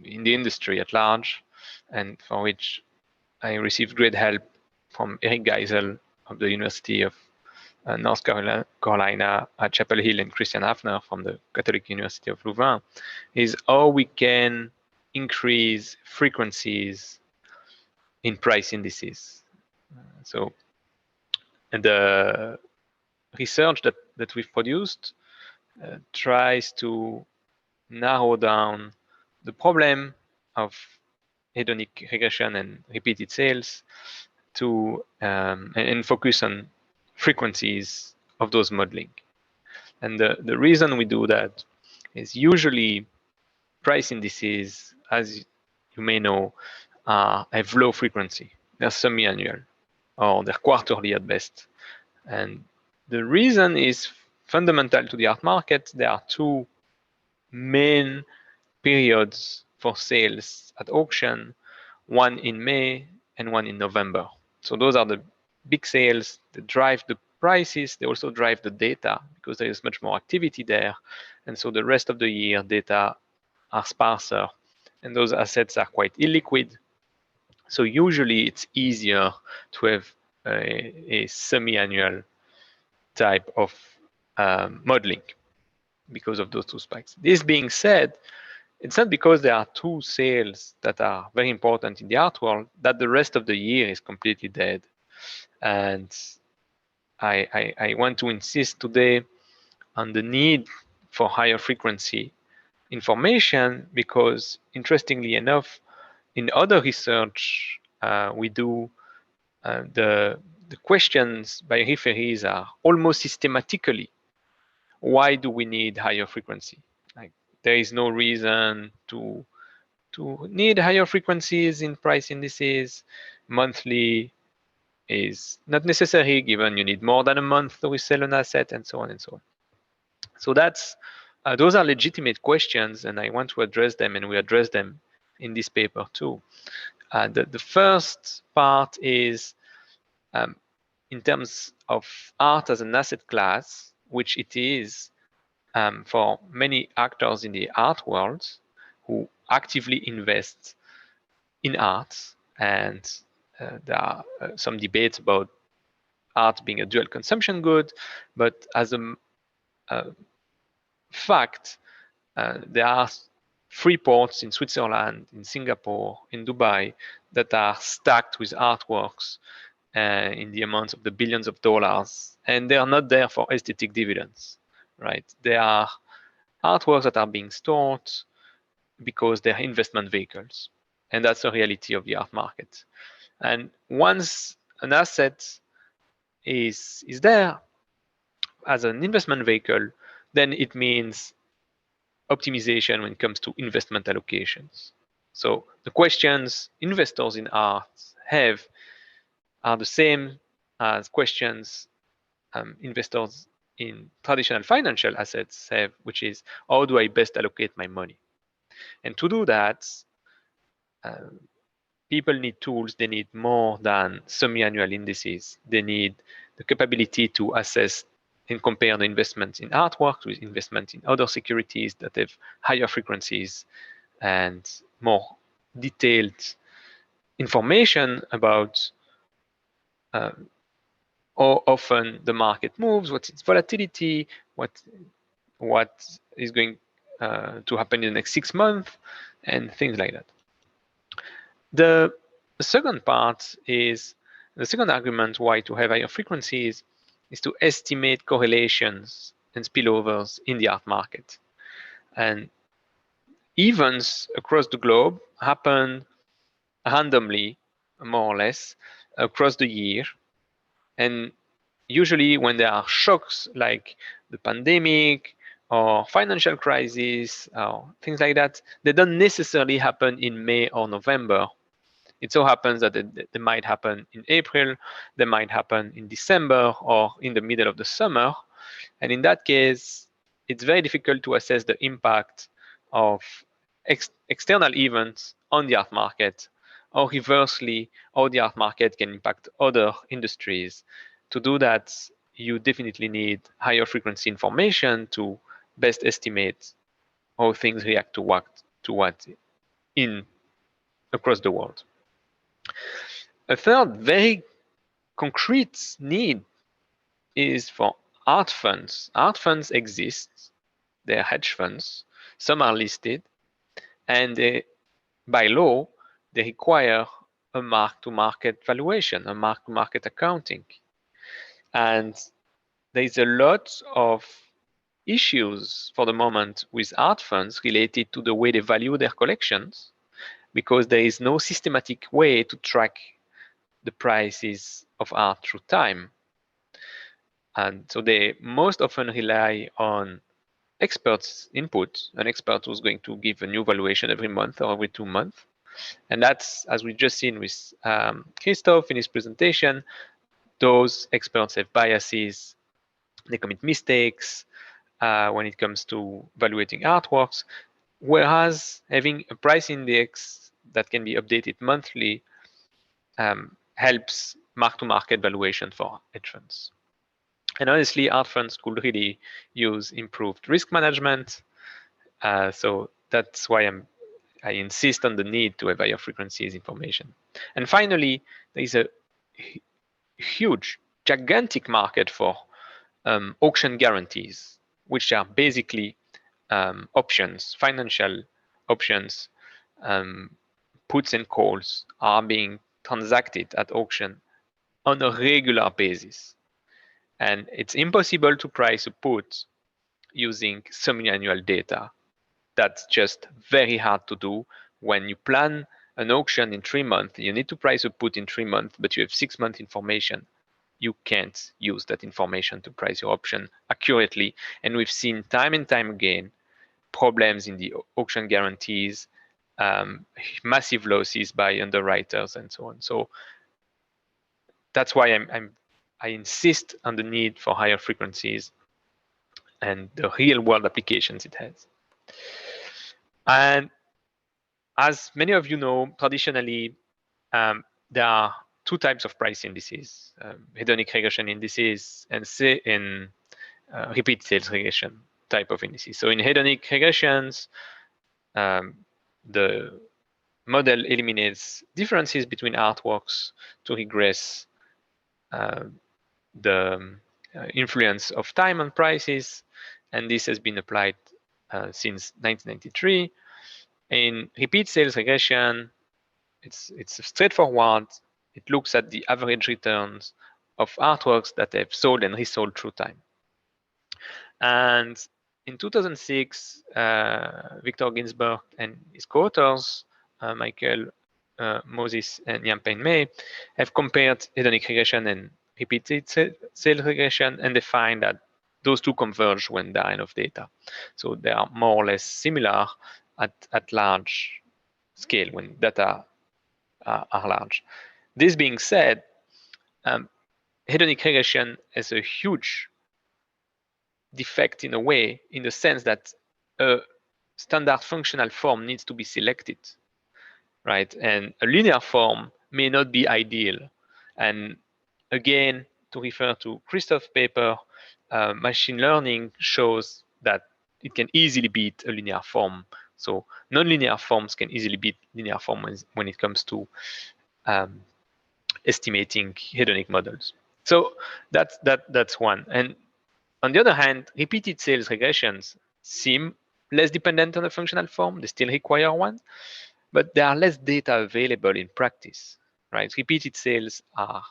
in the industry at large, and for which I received great help from Eric Geisel of the University of North Carolina at Chapel Hill and Christian Hafner from the Catholic University of Louvain, is how we can increase frequencies in price indices. So the research that we've produced tries to narrow down the problem of hedonic regression and repeated sales to and focus on frequencies of those modeling. And the reason we do that is usually price indices, as you may know, have low frequency. They're semi-annual or they're quarterly at best. And the reason is fundamental to the art market. There are two main periods for sales at auction, one in May and one in November. So those are the big sales that drive the prices. They also drive the data because there is much more activity there. And so the rest of the year data are sparser and those assets are quite illiquid. So usually it's easier to have a semi-annual type of modeling because of those two spikes. This being said, it's not because there are two sales that are very important in the art world that the rest of the year is completely dead. And I want to insist today on the need for higher frequency information because, interestingly enough, in other research we do, the questions by referees are almost systematically, why do we need higher frequency? Like, there is no reason to need higher frequencies in price indices. Monthly is not necessary given you need more than a month to resell an asset and so on and so on. So that's those are legitimate questions and I want to address them, and we address them in this paper too. The first part is in terms of art as an asset class, which it is for many actors in the art world who actively invest in art. And there are some debates about art being a dual consumption good, but as a fact, there are free ports in Switzerland, in Singapore, in Dubai that are stacked with artworks in the amounts of the billions of dollars, and they are not there for aesthetic dividends, right? They are artworks that are being stored because they're investment vehicles. And that's the reality of the art market. And once an asset is there as an investment vehicle, then it means optimization when it comes to investment allocations. So the questions investors in art have are the same as questions investors in traditional financial assets have, which is how do I best allocate my money? And to do that, people need tools. They need more than semi-annual indices. They need the capability to assess and compare the investments in artworks with investment in other securities that have higher frequencies and more detailed information about how often the market moves, what's its volatility, what is going to happen in the next 6 months, and things like that. The second part is, the second argument why to have higher frequencies is to estimate correlations and spillovers in the art market. And events across the globe happen randomly, more or less, across the year. And usually when there are shocks like the pandemic or financial crisis or things like that, they don't necessarily happen in May or November. It so happens that they might happen in April, they might happen in December or in the middle of the summer. And in that case, it's very difficult to assess the impact of external events on the art market, or reversely, how the art market can impact other industries. To do that, you definitely need higher frequency information to best estimate how things react to what in across the world. A third very concrete need is for art funds. Art funds exist. They're hedge funds. Some are listed. And by law, they require a mark-to-market valuation, a mark-to-market accounting. And there's a lot of issues for the moment with art funds related to the way they value their collections, because there is no systematic way to track the prices of art through time. And so they most often rely on experts' input, an expert who's going to give a new valuation every month or every 2 months. And that's, as we just seen with Christophe in his presentation, those experts have biases, they commit mistakes when it comes to evaluating artworks, whereas having a price index that can be updated monthly helps mark-to-market valuation for hedge funds. And honestly, art funds could really use improved risk management. So that's why I insist on the need to have higher frequencies information. And finally, there is a huge, gigantic market for auction guarantees, which are basically options, financial options. Puts and calls are being transacted at auction on a regular basis. And it's impossible to price a put using semi-annual data. That's just very hard to do. When you plan an auction in 3 months, you need to price a put in 3 months, but you have 6 month information. You can't use that information to price your option accurately. And we've seen time and time again problems in the auction guarantees, massive losses by underwriters and so on. So that's why I insist on the need for higher frequencies and the real world applications it has. And as many of you know, traditionally, there are 2 types of price indices, hedonic regression indices and repeat sales regression type of indices. So in hedonic regressions, the model eliminates differences between artworks to regress the influence of time on prices. And this has been applied since 1993. In repeat sales regression, it's straightforward. It looks at the average returns of artworks that have sold and resold through time. And in 2006, Victor Ginsburg and his co-authors, Michael Moses and Yampain May, have compared hedonic regression and repeated sales regression, and they find that those two converge when there are enough data. So they are more or less similar at large scale when data are large. This being said, hedonic regression has a huge defect in a way, in the sense that a standard functional form needs to be selected, right? And a linear form may not be ideal. And again, to refer to Christophe's paper, machine learning shows that it can easily beat a linear form. So nonlinear forms can easily beat linear forms when it comes to estimating hedonic models. So that's one. And on the other hand, repeated sales regressions seem less dependent on a functional form. They still require one, but there are less data available in practice, right? Repeated sales are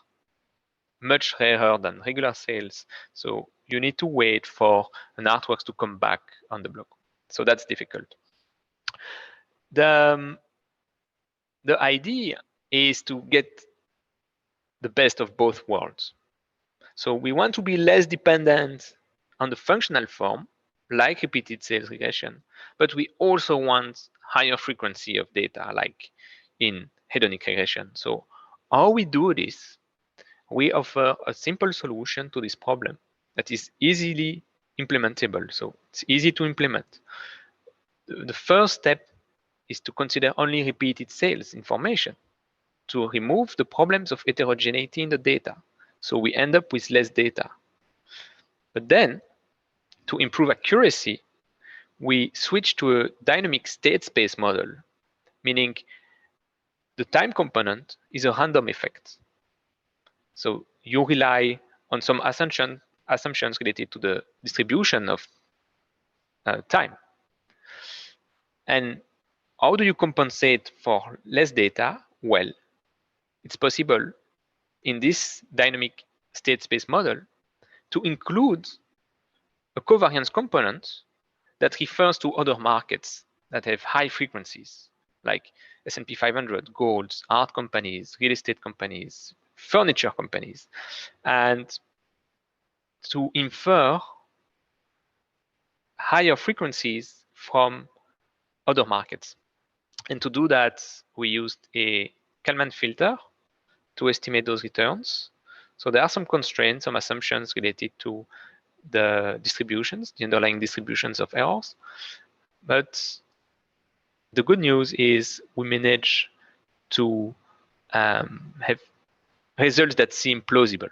much rarer than regular sales. So you need to wait for an artwork to come back on the block. So that's difficult. The idea is to get the best of both worlds. So we want to be less dependent on the functional form, like repeated sales regression, but we also want higher frequency of data, like in hedonic regression. So how we do this, we offer a simple solution to this problem that is easily implementable. So it's easy to implement. The first step is to consider only repeated sales information to remove the problems of heterogeneity in the data. So we end up with less data. But then, to improve accuracy, we switch to a dynamic state space model, meaning the time component is a random effect. So you rely on some assumptions related to the distribution of time. And how do you compensate for less data? Well, it's possible in this dynamic state space model to include a covariance component that refers to other markets that have high frequencies, like S&P 500, golds, art companies, real estate companies, furniture companies, and to infer higher frequencies from other markets. And to do that, we used a Kalman filter to estimate those returns. So there are some constraints, some assumptions related to the distributions, the underlying distributions of errors. But the good news is we manage to have results that seem plausible.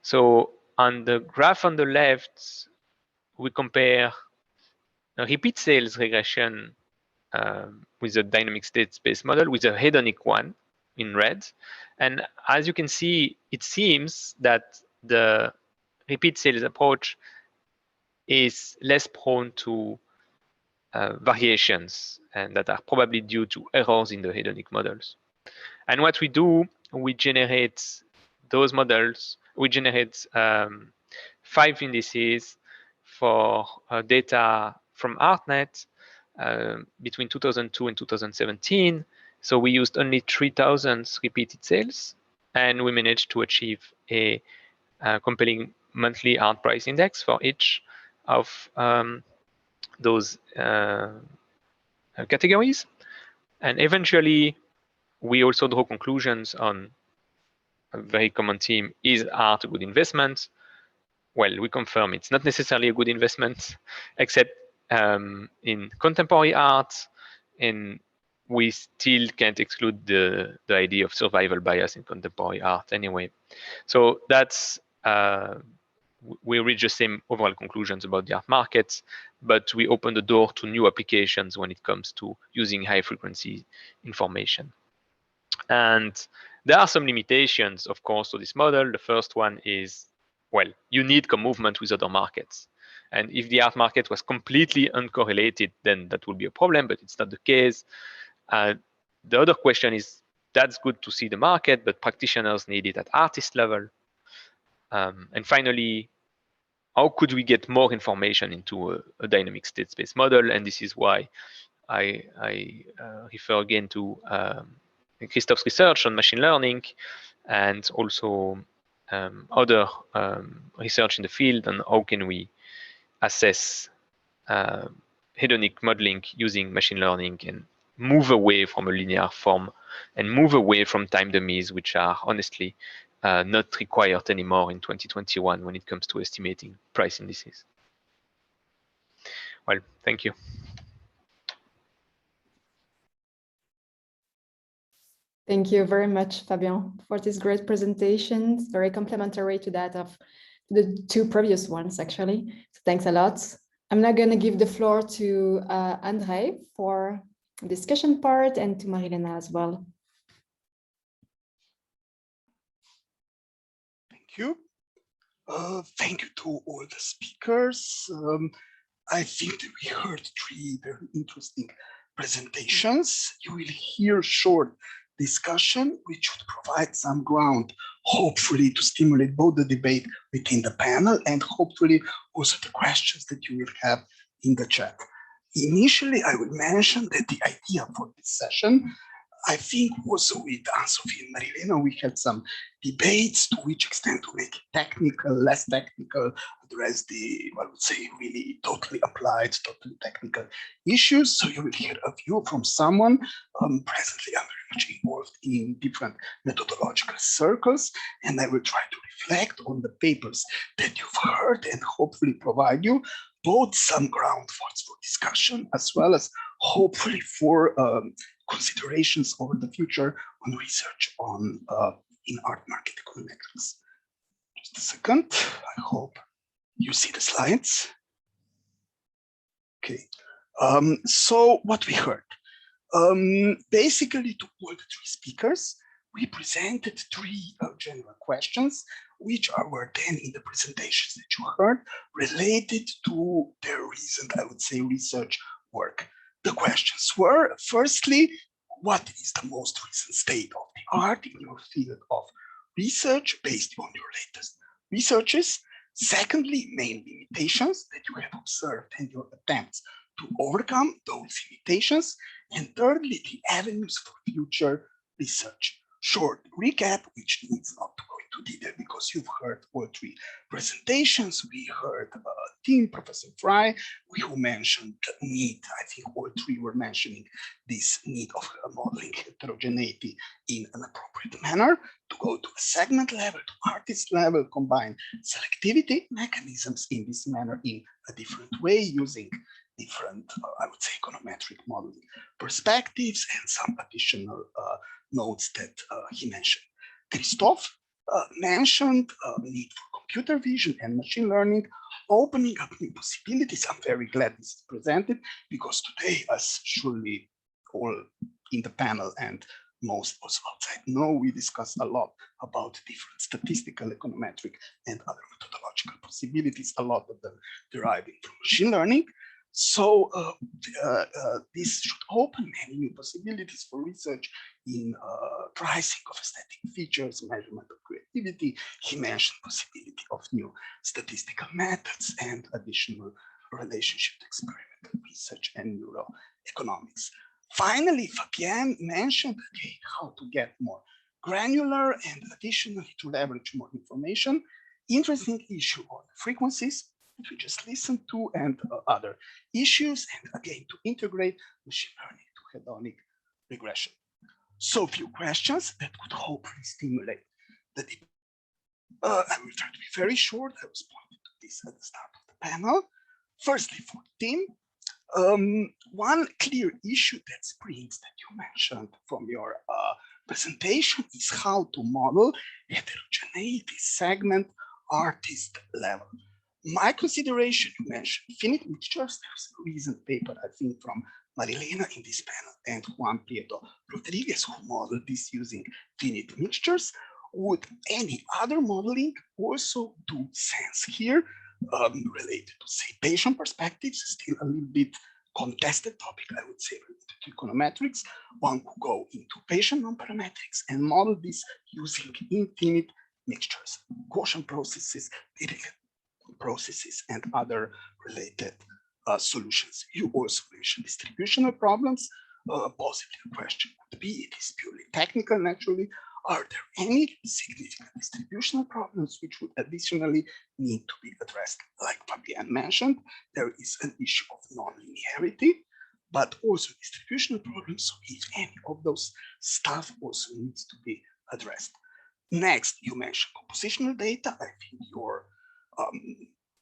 So on the graph on the left, we compare a repeat sales regression with a dynamic state space model with a hedonic one in red. And as you can see, it seems that the repeat sales approach is less prone to variations, and that are probably due to errors in the hedonic models. And what we do, we generate those models, we generate 5 indices for data from ArtNet between 2002 and 2017. So we used only 3,000 repeated sales, and we managed to achieve a compelling monthly art price index for each of those categories. And eventually, we also draw conclusions on a very common theme: is art a good investment? Well, we confirm it's not necessarily a good investment, except in contemporary art, and we still can't exclude the idea of survival bias in contemporary art anyway. So that's we reach the same overall conclusions about the art markets, but we open the door to new applications when it comes to using high frequency information. And there are some limitations, of course, to this model. The first one is, well, you need co-movement with other markets. And if the art market was completely uncorrelated, then that would be a problem, but it's not the case. The other question is, that's good to see the market, but practitioners need it at artist level. And finally, how could we get more information into a dynamic state space model? And this is why I refer again to Christophe's research on machine learning, and also other research in the field on how can we assess hedonic modeling using machine learning and move away from a linear form and move away from time dummies, which are honestly not required anymore in 2021 when it comes to estimating price indices. Well, thank you. Thank you very much, Fabian, for this great presentation. Very complementary to that of the two previous ones, actually. So thanks a lot. I'm now going to give the floor to Andrej for the discussion part, and to Marilena as well. Thank you. Thank you to all the speakers. I think that we heard 3 very interesting presentations. You will hear short discussion, which would provide some ground, hopefully, to stimulate both the debate within the panel and hopefully also the questions that you will have in the chat. Initially, I would mention that the idea for this session, I think also with Anne-Sophie and Marilena, we had some debates to which extent to make it technical, less technical, address the, I would say, really totally applied, totally technical issues. So you will hear a view from someone. Presently, I'm very much involved in different methodological circles, and I will try to reflect on the papers that you've heard and hopefully provide you both some ground for discussion as well as hopefully for considerations over the future on research on in art market econometrics. Just a second, I hope you see the slides. Okay, so what we heard. Basically, to all the 3 speakers, we presented 3 general questions, which were then in the presentations that you heard, related to their recent, I would say, research work. The questions were, firstly, what is the most recent state of the art in your field of research based on your latest researches? Secondly, main limitations that you have observed and your attempts to overcome those limitations. And thirdly, the avenues for future research. Short recap, which needs not to go into detail because you've heard all 3 presentations. We heard Professor Frey, who mentioned the need. I think all 3 were mentioning this need of modeling heterogeneity in an appropriate manner, to go to a segment level, to artist level, combine selectivity mechanisms in this manner in a different way, using different, I would say, econometric modeling perspectives, and some additional notes that he mentioned. Christophe mentioned need for computer vision and machine learning, opening up new possibilities. I'm very glad this is presented, because today, as surely all in the panel and most also outside know, we discuss a lot about different statistical, econometric, and other methodological possibilities, a lot of them deriving from machine learning. So this should open many new possibilities for research in pricing of aesthetic features, measurement of creativity. He mentioned possibility of new statistical methods and additional relationship to experimental research and neuroeconomics. Finally, Fabian mentioned again how to get more granular and additionally to leverage more information. Interesting issue on frequencies, which we just listened to, and other issues, and again to integrate machine learning to hedonic regression. So few questions that could hopefully stimulate the debate. I will try to be very short. I was pointing to this at the start of the panel. Firstly, for Tim, one clear issue that springs that you mentioned from your presentation is how to model heterogeneity segment artist level. My consideration, you mentioned finite mixtures. There's a recent paper, I think, from Marilena in this panel and Juan Prieto Rodriguez, who modeled this using finite mixtures. Would any other modeling also do sense here? Related to, say, patient perspectives, still a little bit contested topic, I would say, related to econometrics. One could go into patient non-parametrics and model this using infinite mixtures, Gaussian processes, processes and other related solutions. You also mentioned distributional problems. Possibly a question would be, it is purely technical naturally, are there any significant distributional problems which would additionally need to be addressed? Like Fabian mentioned, there is an issue of non-linearity, but also distributional problems. So if any of those stuff also needs to be addressed. Next, you mentioned compositional data. I think your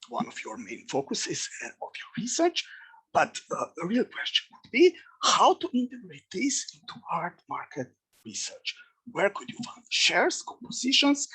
one of your main focuses of your research, but a real question would be how to integrate this into art market research. Where could you find shares, compositions,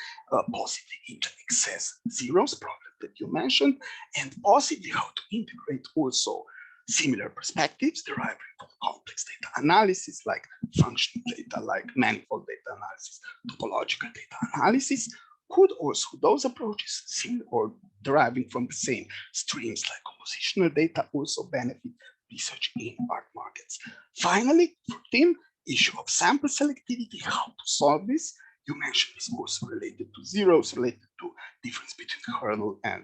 possibly excess zeros problem that you mentioned, and possibly how to integrate also similar perspectives deriving from complex data analysis, like functional data, like manifold data analysis, topological data analysis. Could also those approaches, similar or deriving from the same streams like compositional data, also benefit research in art markets? Finally, for Tim, issue of sample selectivity, how to solve this. You mentioned this also related to zeros, related to difference between kernel and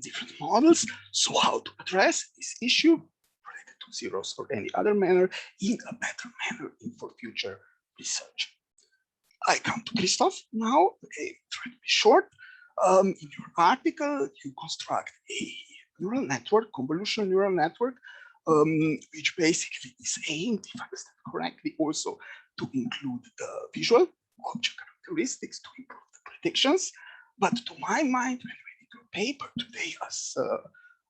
different models. So how to address this issue related to zeros or any other manner in a better manner for future research. I come to Christophe now. Okay, try to be short. In your article, you construct a neural network, convolutional neural network, which basically is aimed, if I understand correctly, also to include the visual object characteristics to improve the predictions. But to my mind, when reading your paper today, as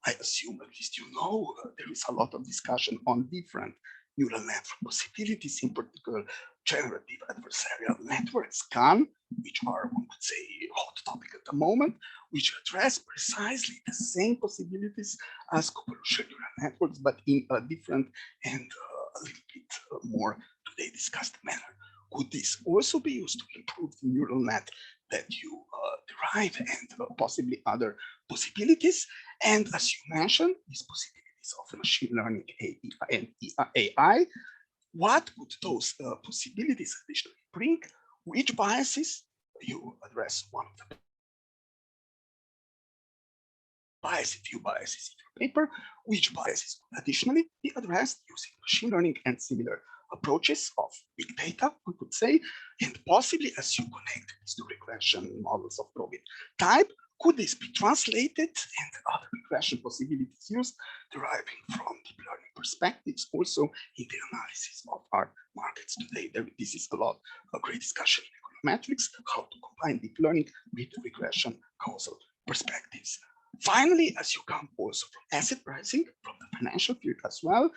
I assume at least you know, there is a lot of discussion on different neural network possibilities, in particular generative adversarial networks, GAN, which are, one could say, hot topic at the moment, which address precisely the same possibilities as convolutional neural networks, but in a different and a little bit more today discussed manner. Could this also be used to improve the neural net that you derive and possibly other possibilities? And as you mentioned, these possibilities of machine learning and AI, what would those possibilities additionally bring? Which biases? You address one of the few biases in your paper. Which biases would additionally be addressed using machine learning and similar approaches of big data, one could say, and possibly as you connect this to regression models of probit type, could this be translated and other regression possibilities used deriving from deep learning perspectives also in the analysis of art markets today? This is a great discussion in econometrics, how to combine deep learning with regression causal perspectives. Finally, as you come also from asset pricing, from the financial field as well,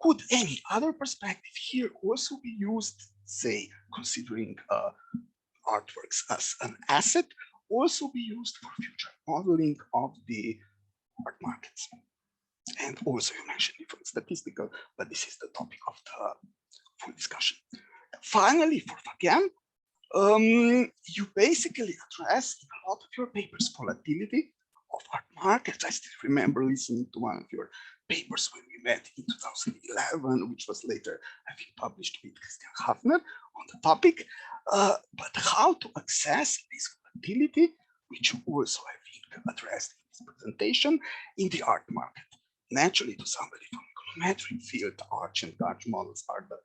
could any other perspective here also be used, say, considering artworks as an asset, also be used for future modeling of the art markets? And also you mentioned different statistical, but this is the topic of the full discussion. Finally, for Fabian, you basically address in a lot of your papers volatility of art markets. I still remember listening to one of your papers when we met in 2011, which was later, I think, published with Christian Hafner on the topic. But how to access this volatility, which also, I think, addressed in this presentation in the art market. Naturally, to somebody from econometric field, arch and Gauge models are the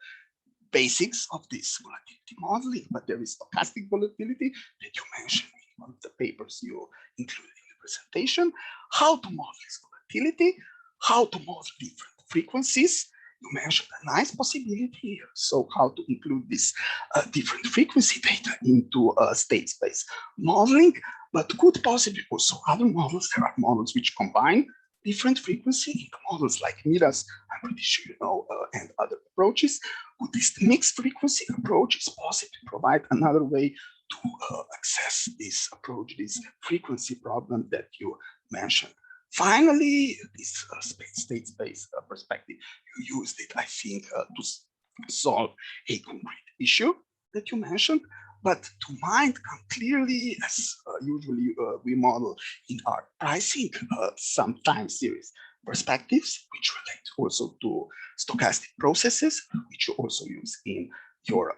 basics of this volatility modeling, but there is stochastic volatility that you mentioned in one of the papers you included in the presentation. How to model this volatility, how to model different frequencies. You mentioned a nice possibility here. So how to include this different frequency data into state space modeling, but could possibly also other models. There are models which combine different frequency into models like MIRAS, I'm pretty sure you know, and other approaches. Could this mixed frequency approach is possible to provide another way to access this approach, this frequency problem that you mentioned? Finally, this state space perspective, you used it, I think, to solve a concrete issue that you mentioned, but to mind come clearly, as usually we model in our pricing, some time series perspectives, which relate also to stochastic processes, which you also use in your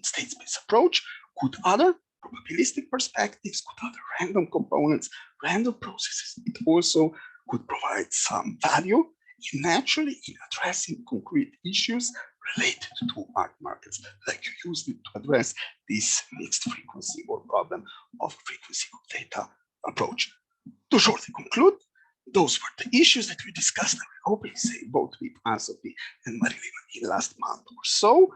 state space approach. Could other probabilistic perspectives, could have random components, random processes. It also could provide some value naturally in addressing concrete issues related to art markets, like you used it to address this mixed frequency or problem of frequency of data approach. To shortly conclude, those were the issues that we discussed, I hope I say, both with Anne-Sophie and Marilena in last month or so.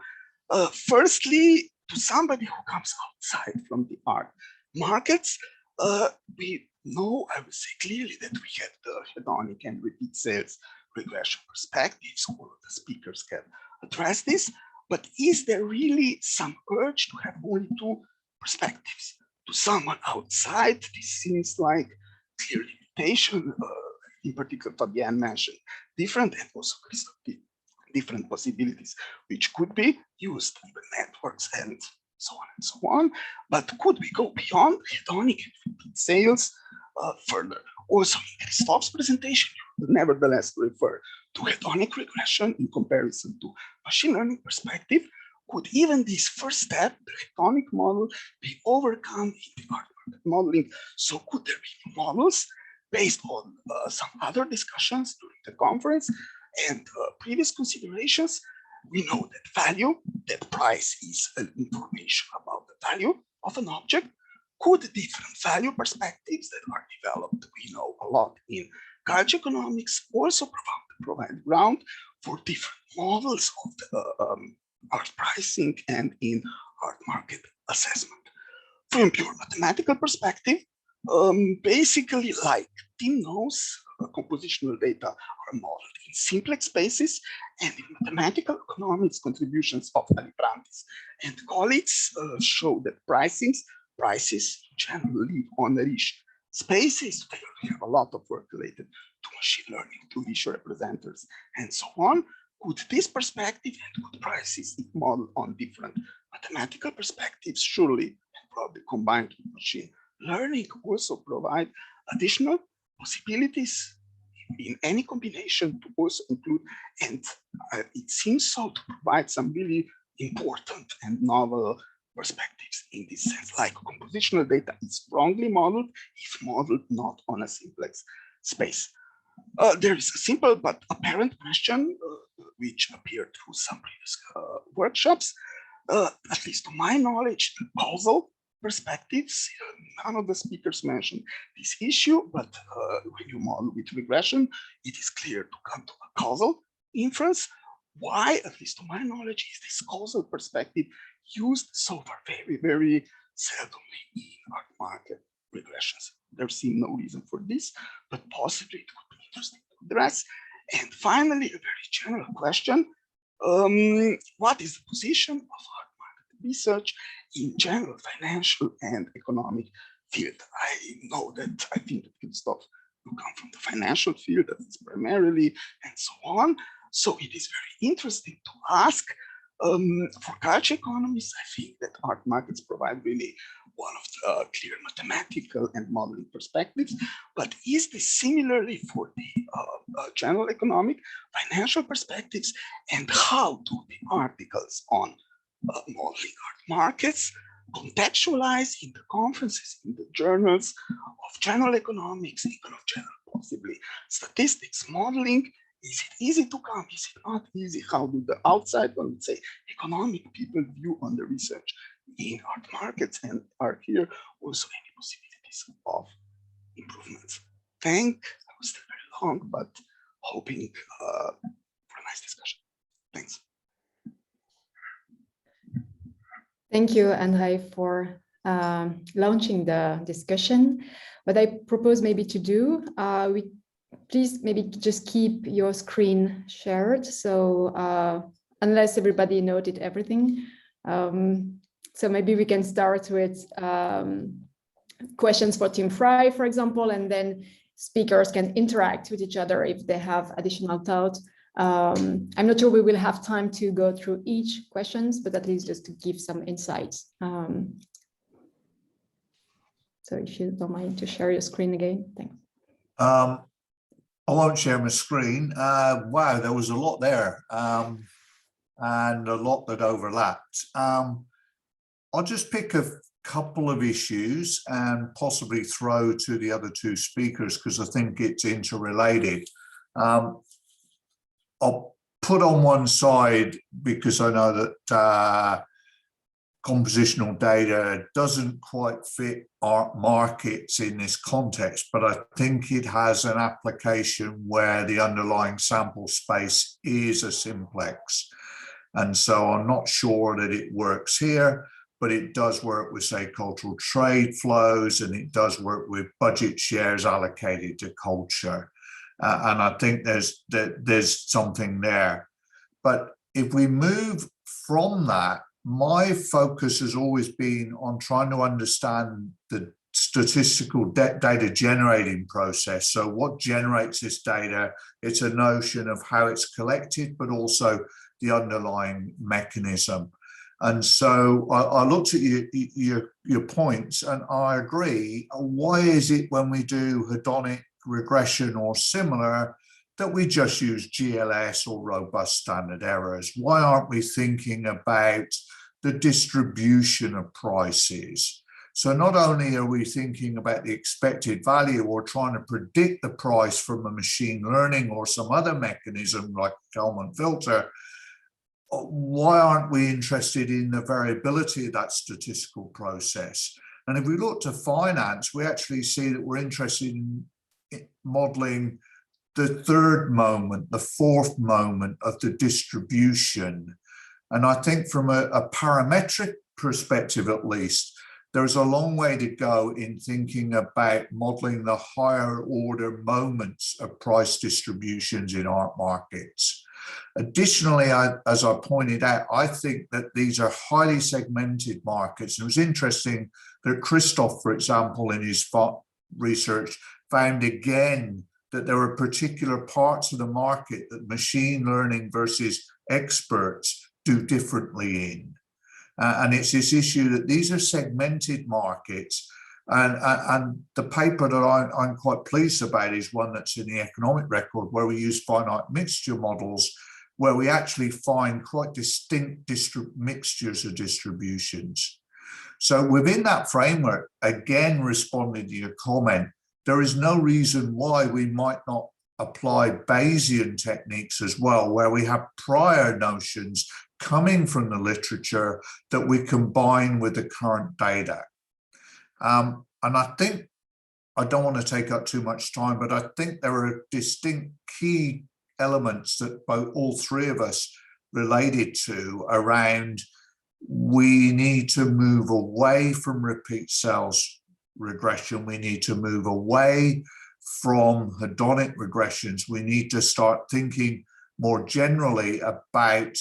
Firstly, to somebody who comes outside from the art markets, we know, I would say clearly, that we have the hedonic and repeat sales regression perspectives. All of the speakers can address this, but is there really some urge to have only two perspectives? To someone outside, this seems like clear limitation. In particular, Fabian mentioned different, and also Christophe, different possibilities, which could be used in the networks and so on and so on. But could we go beyond hedonic and repeat sales further? Also, in Christophe's presentation, you nevertheless refer to hedonic regression in comparison to machine learning perspective. Could even this first step, the hedonic model, be overcome in the art market modeling? So could there be models based on some other discussions during the conference and previous considerations? We know that value, that price is an information about the value of an object. Could different value perspectives that are developed, we know a lot in culture economics, also provide ground for different models of the art pricing and in art market assessment? From pure mathematical perspective, basically, like Tim knows, compositional data are modeled in simplex spaces, and in mathematical economics, contributions of Alibrantis and colleagues show that prices generally live on rich spaces. We have a lot of work related to machine learning, to rich representatives, and so on. Could this perspective and could prices, if modeled on different mathematical perspectives, surely and probably combined with machine learning, also provide additional possibilities in any combination to also include, and it seems so, to provide some really important and novel perspectives in this sense, like compositional data is strongly modeled if modeled not on a simplex space. There is a simple but apparent question which appeared through some previous workshops. At least to my knowledge, the causal perspectives, none of the speakers mentioned this issue, but when you model with regression, it is clear to come to a causal inference. Why, at least to my knowledge, is this causal perspective used so far very, very seldomly in art market regressions? There seems no reason for this, but possibly it would be interesting to address. And finally, a very general question. What is the position of art market research in general financial and economic field? I know that I think that Christophe will come from the financial field, that is primarily, and so on. So it is very interesting to ask, for culture economists, I think that art markets provide really one of the clear mathematical and modeling perspectives, but is this similarly for the general economic financial perspectives, and how do the articles on modeling art markets contextualize in the conferences, in the journals of general economics, even of general possibly statistics modeling? Is it easy to come? Is it not easy? How do the outside, I would say, economic people view on the research in art markets, and are here also any possibilities of improvements? I was still very long, but hoping for a nice discussion. Thanks. Thank you, Andrej, for launching the discussion. What I propose maybe to do, please maybe just keep your screen shared. So unless everybody noted everything. So maybe we can start with questions for Team Frey, for example, and then speakers can interact with each other if they have additional thoughts. I'm not sure we will have time to go through each questions, but at least just to give some insights. So if you don't mind to share your screen again, thanks. I won't share my screen. Wow, there was a lot there and a lot that overlapped. I'll just pick a couple of issues and possibly throw to the other two speakers because I think it's interrelated. I'll put on one side, because I know that compositional data doesn't quite fit our markets in this context, but I think it has an application where the underlying sample space is a simplex. And so I'm not sure that it works here, but it does work with, say, cultural trade flows, and it does work with budget shares allocated to culture. And I think there's something there. But if we move from that, my focus has always been on trying to understand the statistical data generating process. So what generates this data? It's a notion of how it's collected, but also the underlying mechanism. And so I looked at your points, and I agree. Why is it when we do hedonic regression or similar that we just use GLS or robust standard errors? Why aren't we thinking about the distribution of prices? So not only are we thinking about the expected value or trying to predict the price from a machine learning or some other mechanism like Kalman filter, why aren't we interested in the variability of that statistical process? And if we look to finance, we actually see that we're interested in modeling the third moment, the fourth moment of the distribution. And I think from a parametric perspective, at least, there's a long way to go in thinking about modeling the higher order moments of price distributions in art markets. Additionally, as I pointed out, I think that these are highly segmented markets. And it was interesting that Christophe, for example, in his research, found again that there are particular parts of the market that machine learning versus experts do differently in. And it's this issue that these are segmented markets. And the paper that I'm quite pleased about is one that's in the economic record, where we use finite mixture models, where we actually find quite distinct mixtures of distributions. So within that framework, again, responding to your comment, there is no reason why we might not apply Bayesian techniques as well, where we have prior notions coming from the literature that we combine with the current data. And I think, I don't want to take up too much time, but I think there are distinct key elements that all three of us related to around we need to move away from repeat cells regression. We need to move away from hedonic regressions. We need to start thinking more generally about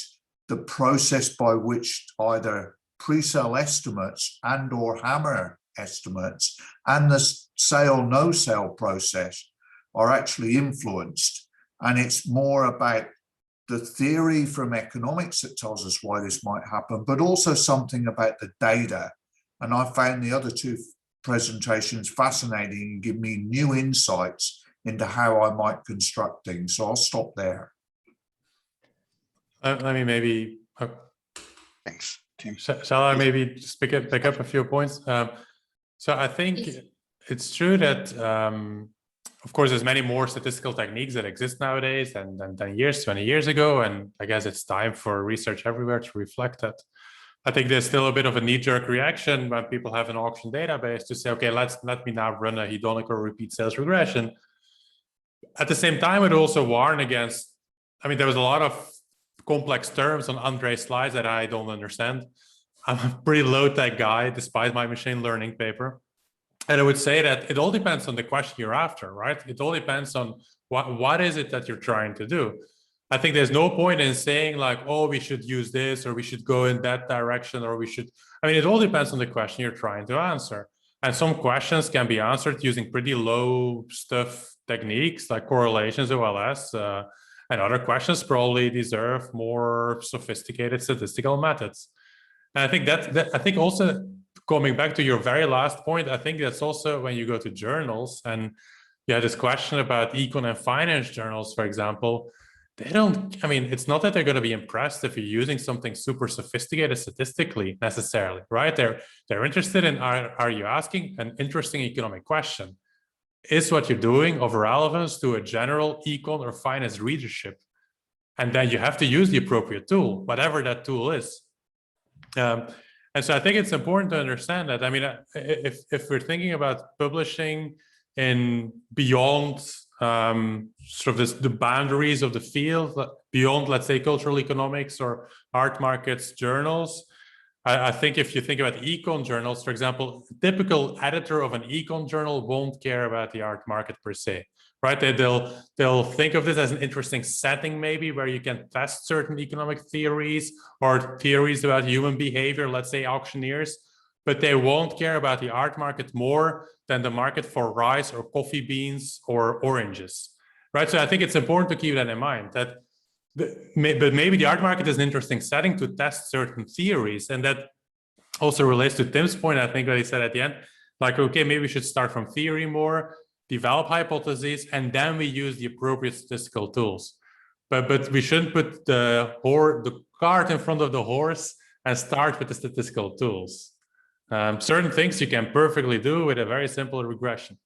the process by which either pre-sale estimates and or hammer estimates and the sale no sale process are actually influenced. And it's more about the theory from economics that tells us why this might happen, but also something about the data. And I found the other two presentations fascinating and give me new insights into how I might construct things. So I'll stop there. Let me maybe. Thanks, Tim. Shall I maybe just pick up a few points? So I think it's true that, of course, there's many more statistical techniques that exist nowadays than 10 years, 20 years ago. And I guess it's time for research everywhere to reflect that. I think there's still a bit of a knee-jerk reaction when people have an auction database to say, okay, let me now run a hedonic or repeat sales regression. At the same time, it also warned against, I mean, there was a lot of complex terms on Andrej's slides that I don't understand. I'm a pretty low-tech guy, despite my machine learning paper. And I would say that it all depends on the question you're after, right? It all depends on what is it that you're trying to do. I think there's no point in saying like, oh, we should use this, or we should go in that direction, or we should, I mean, it all depends on the question you're trying to answer. And some questions can be answered using pretty low stuff techniques like correlations, OLS, and other questions probably deserve more sophisticated statistical methods. And I think that I think also coming back to your very last point, I think that's also when you go to journals and you had this question about econ and finance journals, for example, they don't, I mean, it's not that they're going to be impressed if you're using something super sophisticated statistically necessarily, right? They're interested in, are you asking an interesting economic question? Is what you're doing of relevance to a general econ or finance readership? And then you have to use the appropriate tool, whatever that tool is. And so I think it's important to understand that. I mean, if we're thinking about publishing in beyond sort of the boundaries of the field, beyond, let's say, cultural economics or art markets journals, I think if you think about econ journals, for example, a typical editor of an econ journal won't care about the art market per se, right? They'll think of this as an interesting setting, maybe, where you can test certain economic theories or theories about human behavior, let's say auctioneers, but they won't care about the art market more than the market for rice or coffee beans or oranges, right? So I think it's important to keep that in mind, that but maybe the art market is an interesting setting to test certain theories. And that also relates to Tim's point, I think, that he said at the end, like, okay, maybe we should start from theory more, develop hypotheses, and then we use the appropriate statistical tools. But we shouldn't put the cart in front of the horse and start with the statistical tools. Certain things you can perfectly do with a very simple regression,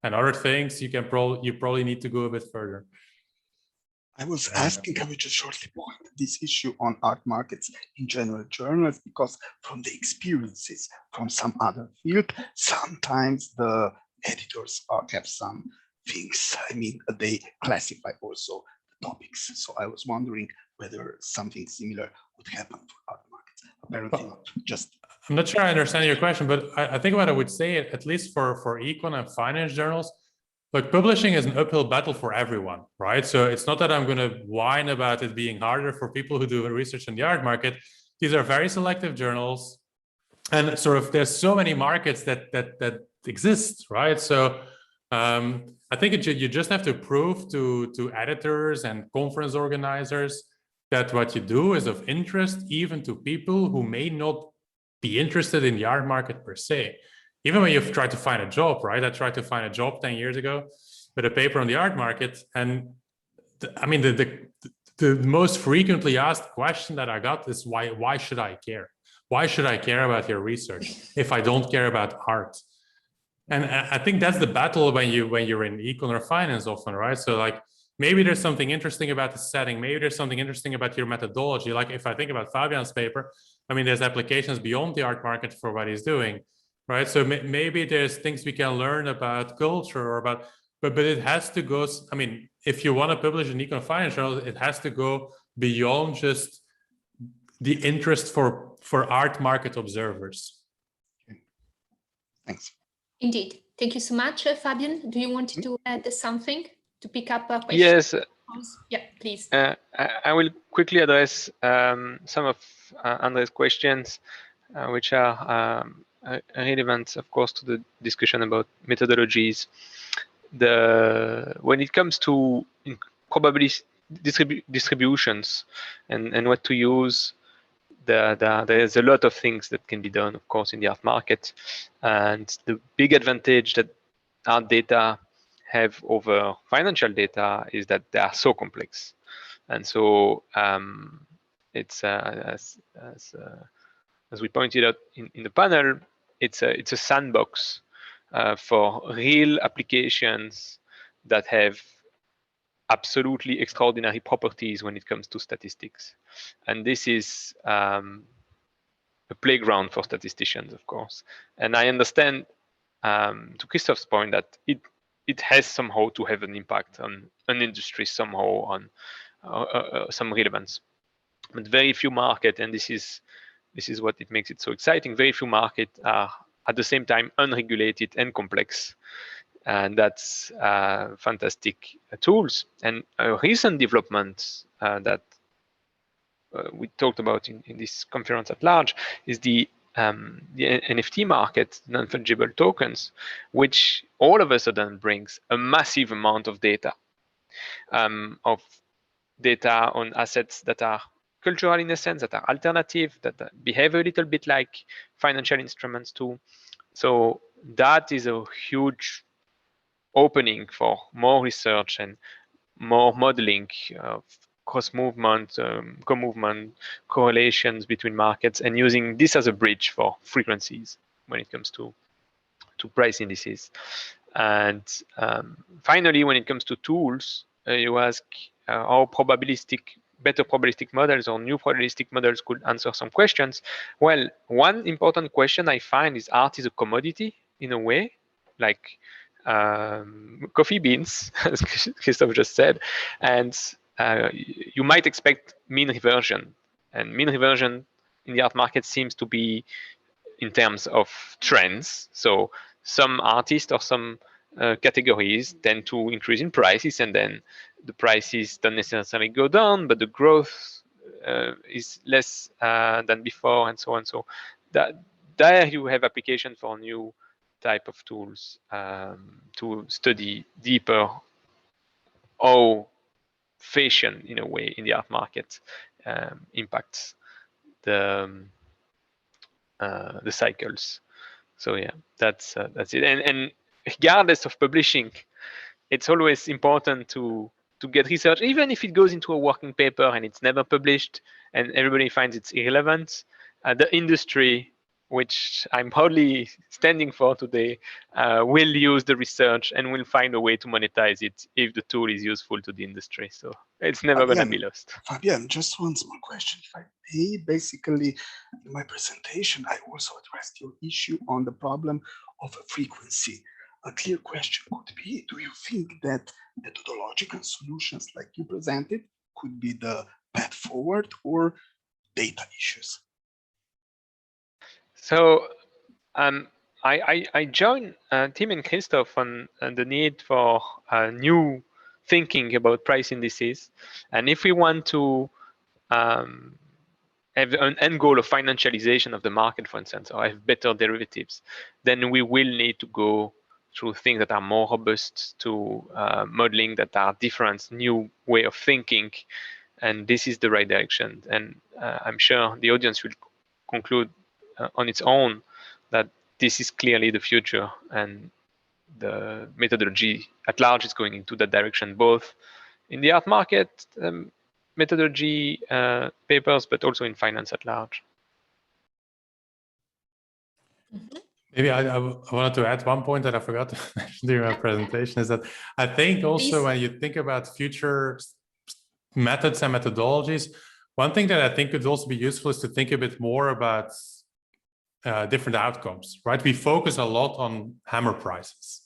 and other things you probably need to go a bit further. I was asking, I will just shortly point this issue on art markets in general journals, because from the experiences from some other field, sometimes the editors have some things. I mean, they classify also the topics. So I was wondering whether something similar would happen for art markets. Apparently not. Just. I'm not sure I understand your question, but I think what I would say, at least for econ and finance journals, look, publishing is an uphill battle for everyone, right? So it's not that I'm going to whine about it being harder for people who do research in the art market. These are very selective journals, and sort of there's so many markets that exist, right? So I think you just have to prove to editors and conference organizers that what you do is of interest even to people who may not be interested in the art market per se. Even when you've tried to find a job, right? I tried to find a job 10 years ago with a paper on the art market. And I mean, the most frequently asked question that I got is, why should I care? Why should I care about your research if I don't care about art? And I think that's the battle when you're in econ or finance often, right? So like, maybe there's something interesting about the setting. Maybe there's something interesting about your methodology. Like if I think about Fabian's paper, I mean, there's applications beyond the art market for what he's doing. Right, so maybe there's things we can learn about culture or about, but it has to go. I mean, if you want to publish an econ finance journal, it has to go beyond just the interest for art market observers. Okay. Thanks. Indeed, thank you so much, Fabian. Do you want to add something to pick up a question? Yes. Yeah, please. I will quickly address some of Andre's questions, which are relevant, of course, to the discussion about methodologies. When it comes to probably distributions and what to use, there's a lot of things that can be done, of course, in the art market. And the big advantage that art data have over financial data is that they are so complex. And so it's as we pointed out in the panel, it's a sandbox for real applications that have absolutely extraordinary properties when it comes to statistics. And this is a playground for statisticians, of course. And I understand, to Christophe's point, that it has somehow to have an impact on an industry, somehow on some relevance. But very few markets, and this is what it makes it so exciting, very few markets are at the same time unregulated and complex. And that's fantastic tools. And a recent development that we talked about in this conference at large is the NFT market, non-fungible tokens, which all of a sudden brings a massive amount of data on assets that are cultural in a sense, that are alternative, that behave a little bit like financial instruments too. So that is a huge opening for more research and more modeling of cross-movement, co-movement, correlations between markets, and using this as a bridge for frequencies when it comes to price indices. And finally, when it comes to tools, you ask how better probabilistic models or new probabilistic models could answer some questions. Well, one important question I find is art is a commodity in a way, like coffee beans, as Christophe just said. And you might expect mean reversion. And mean reversion in the art market seems to be in terms of trends. So some artists or some categories tend to increase in prices, and then the prices don't necessarily go down, but the growth is less than before, and so on. So there you have application for new type of tools to study deeper how fashion, in a way, in the art market impacts the cycles. So yeah, that's it. And regardless of publishing, it's always important to get research, even if it goes into a working paper and it's never published and everybody finds it's irrelevant. The industry, which I'm proudly standing for today, will use the research and will find a way to monetize it if the tool is useful to the industry. So it's never going to be lost. Fabian, just one small question, if I may. Basically, in my presentation, I also addressed your issue on the problem of a frequency. A clear question could be, do you think that methodological solutions like you presented could be the path forward, or data issues? So I join Tim and Christophe on the need for new thinking about price indices. And if we want to have an end goal of financialization of the market, for instance, or have better derivatives, then we will need to go through things that are more robust to modeling, that are different, new way of thinking. And this is the right direction. And I'm sure the audience will conclude on its own that this is clearly the future, and the methodology at large is going into that direction, both in the art market methodology papers, but also in finance at large. Maybe I wanted to add one point that I forgot to mention during my presentation, is that I think also when you think about future methods and methodologies, one thing that I think could also be useful is to think a bit more about different outcomes, right? We focus a lot on hammer prices,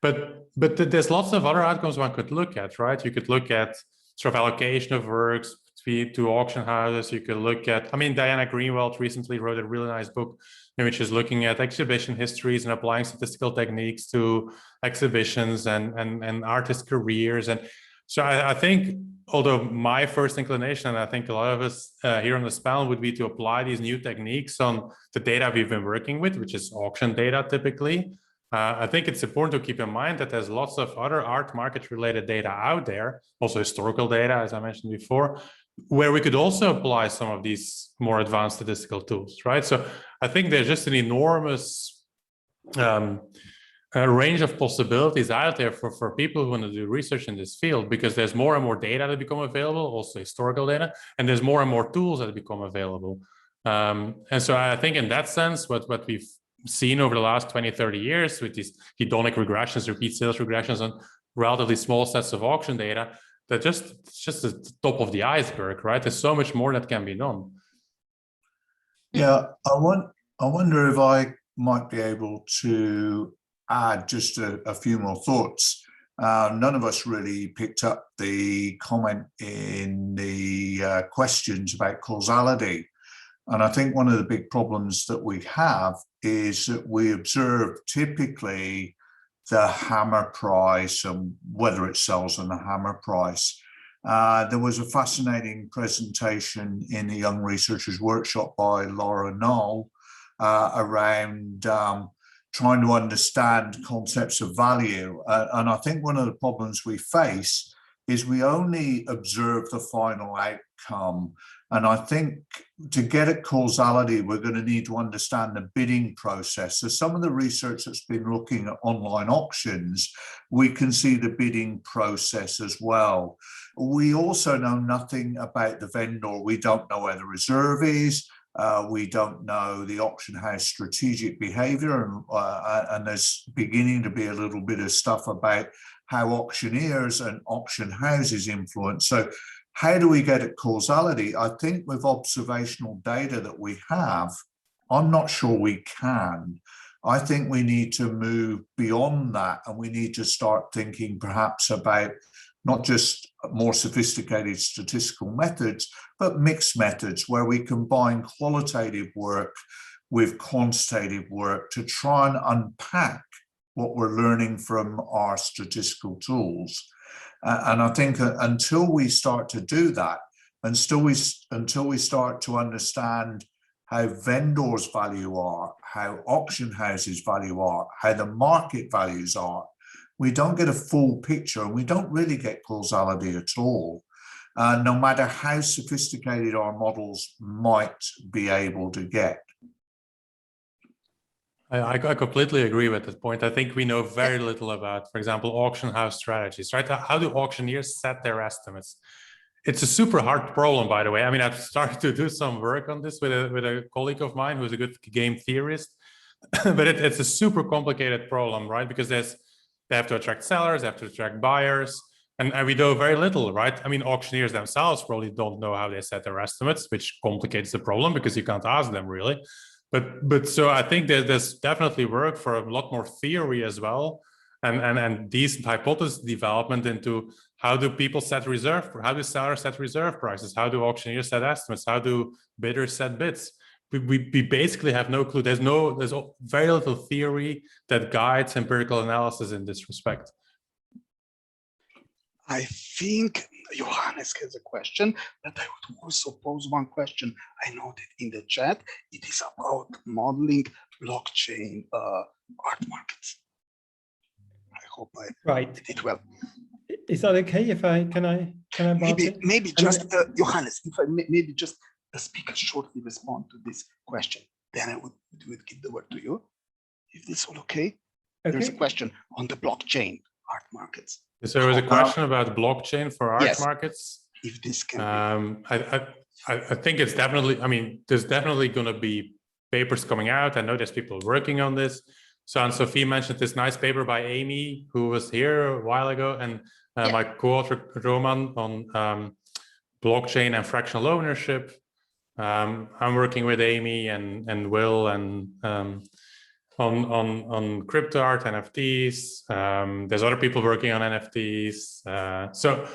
but there's lots of other outcomes one could look at, right? You could look at sort of allocation of works to auction houses. You could look at, I mean, Diana Greenwald recently wrote a really nice book which is looking at exhibition histories and applying statistical techniques to exhibitions and artist careers. And so I think, although my first inclination, and I think a lot of us here on this panel, would be to apply these new techniques on the data we've been working with, which is auction data typically. I think it's important to keep in mind that there's lots of other art market related data out there, also historical data, as I mentioned before, where we could also apply some of these more advanced statistical tools, right? So I think there's just an enormous range of possibilities out there for people who want to do research in this field, because there's more and more data that become available, also historical data, and there's more and more tools that become available. And so I think in that sense, what we've seen over the last 20, 30 years with these hedonic regressions, repeat sales regressions on relatively small sets of auction data, that it's just the top of the iceberg, right? There's so much more that can be done. Yeah, I wonder if I might be able to add just a few more thoughts. None of us really picked up the comment in the questions about causality. And I think one of the big problems that we have is that we observe typically the hammer price and whether it sells on the hammer price. There was a fascinating presentation in the Young Researchers Workshop by Laura Knoll around trying to understand concepts of value. And I think one of the problems we face is we only observe the final come. And I think to get at causality, we're going to need to understand the bidding process. So some of the research that's been looking at online auctions, we can see the bidding process as well. We also know nothing about the vendor. We don't know where the reserve is. We don't know the auction house strategic behavior, and there's beginning to be a little bit of stuff about how auctioneers and auction houses influence. So how do we get at causality? I think with observational data that we have, I'm not sure we can. I think we need to move beyond that, and we need to start thinking perhaps about not just more sophisticated statistical methods, but mixed methods where we combine qualitative work with quantitative work to try and unpack what we're learning from our statistical tools. And I think until we start to do that, until we start to understand how vendors' value are, how auction houses' value are, how the market values are, we don't get a full picture, and we don't really get causality at all, no matter how sophisticated our models might be able to get. I completely agree with this point. I think we know very little about, for example, auction house strategies, right? How do auctioneers set their estimates? It's a super hard problem, by the way. I mean, I've started to do some work on this with a colleague of mine who's a good game theorist, but it's a super complicated problem, right? Because they have to attract sellers, they have to attract buyers, and we know very little, right? I mean, auctioneers themselves probably don't know how they set their estimates, which complicates the problem because you can't ask them really. But so I think that there's definitely work for a lot more theory as well, and these hypothesis development into how do people set reserve, how do sellers set reserve prices, how do auctioneers set estimates, how do bidders set bids. We basically have no clue. There's very little theory that guides empirical analysis in this respect. I think Johannes has a question, but I would also pose one question I noted in the chat. It is about modeling blockchain art markets. I hope I did it well. Is that okay if can I maybe just Johannes, if I maybe just the speaker shortly respond to this question, then I would give the word to you. If this all okay? There's a question on the blockchain art markets. So there was a question about blockchain for art markets. If this can I think it's definitely, I mean, there's definitely going to be papers coming out. I know there's people working on this. So Anne-Sophie mentioned this nice paper by Amy, who was here a while ago, and my co-author Roman on blockchain and fractional ownership. I'm working with Amy and Will and on crypto art, NFTs. There's other people working on NFTs. So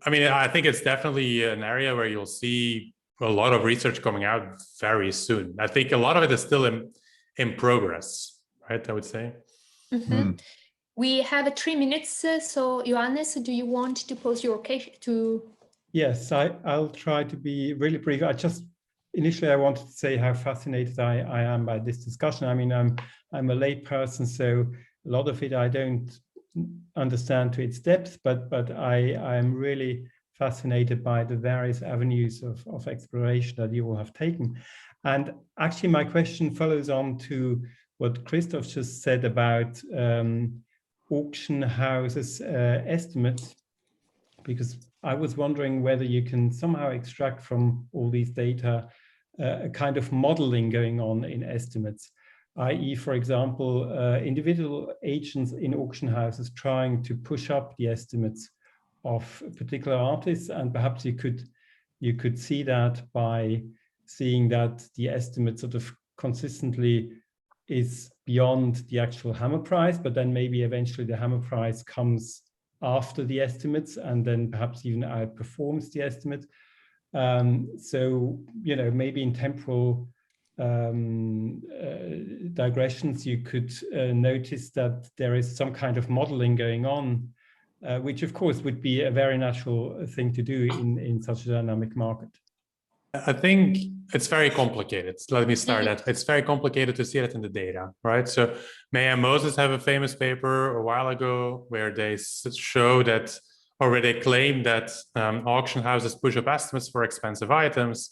I mean, I think it's definitely an area where you'll see a lot of research coming out very soon. I think a lot of it is still in progress, right? I would say. Mm-hmm. We have 3 minutes. So Johannes, do you want to pose your question to? Yes, I'll try to be really brief. Initially, I wanted to say how fascinated I am by this discussion. I mean, I'm a lay person, so a lot of it I don't understand to its depth, but I am really fascinated by the various avenues of exploration that you all have taken. And actually, my question follows on to what Christophe just said about auction houses estimates, because I was wondering whether you can somehow extract from all these data a kind of modeling going on in estimates, i.e., for example, individual agents in auction houses trying to push up the estimates of particular artists, and perhaps you could see that by seeing that the estimate sort of consistently is beyond the actual hammer price, but then maybe eventually the hammer price comes after the estimates and then perhaps even outperforms the estimate. So, you know, maybe in temporal digressions, you could notice that there is some kind of modeling going on, which of course would be a very natural thing to do in such a dynamic market. I think it's very complicated. Let me start that. It's very complicated to see that in the data, right? So May and Moses have a famous paper a while ago where they show that or where they claim that auction houses push up estimates for expensive items,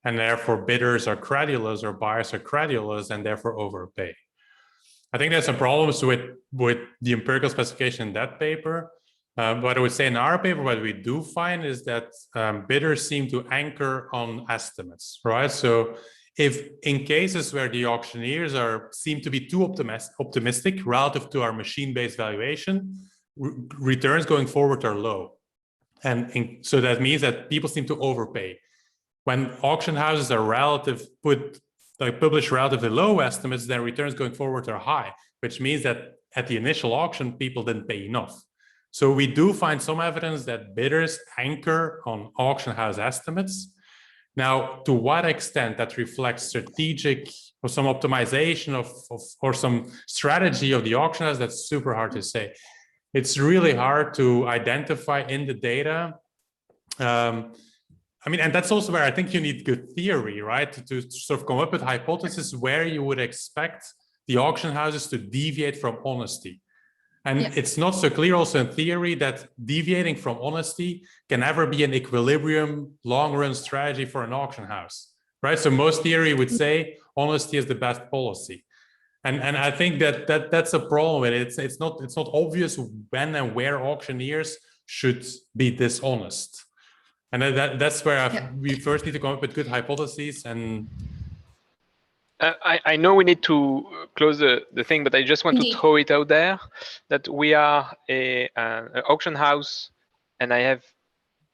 and therefore bidders are credulous or buyers are credulous and therefore overpay. I think there's some problems with the empirical specification in that paper. What I would say in our paper, what we do find is that bidders seem to anchor on estimates, right? So if in cases where the auctioneers seem to be too optimistic relative to our machine-based valuation, returns going forward are low. And so that means that people seem to overpay. When auction houses are publish relatively low estimates, then returns going forward are high, which means that at the initial auction, people didn't pay enough. So we do find some evidence that bidders anchor on auction house estimates. Now, to what extent that reflects strategic or some optimization or some strategy of the auction house, that's super hard to say. It's really hard to identify in the data. I mean, and that's also where I think you need good theory, right? To sort of come up with hypotheses where you would expect the auction houses to deviate from honesty. And it's not so clear also in theory that deviating from honesty can ever be an equilibrium long-run strategy for an auction house, right? So most theory would say honesty is the best policy. And I think that's a problem with it. It's not obvious when and where auctioneers should be dishonest. And that's where we first need to come up with good hypotheses. And I know we need to close the thing, but I just want to throw it out there that we are an auction house, and I have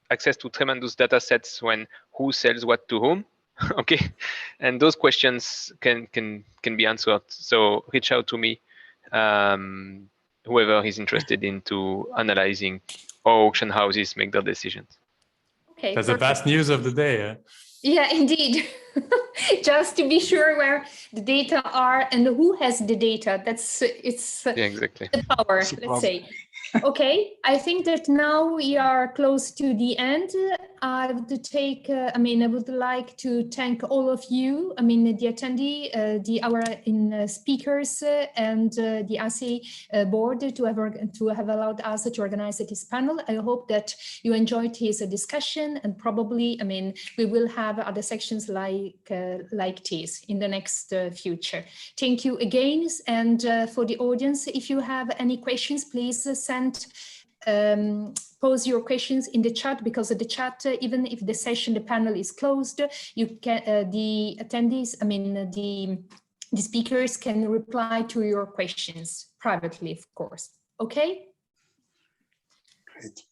access to tremendous data sets when who sells what to whom. Okay, and those questions can be answered. So reach out to me, whoever is interested into analyzing how auction houses make their decisions. Okay, that's perfect. The best news of the day. Yeah, indeed. Just to be sure where the data are and who has the data. It's exactly the power, let's say. Okay, I think that now we are close to the end. I would like to thank all of you. I mean, the attendee, our speakers, and the ASE board to have allowed us to organize this panel. I hope that you enjoyed his discussion, and probably, I mean, we will have other sections like this in the next future. Thank you again, and for the audience, if you have any questions, please pose your questions in the chat, because of the chat, even if the panel is closed, you can the attendees, I mean the speakers can reply to your questions privately, of course. Okay. Great.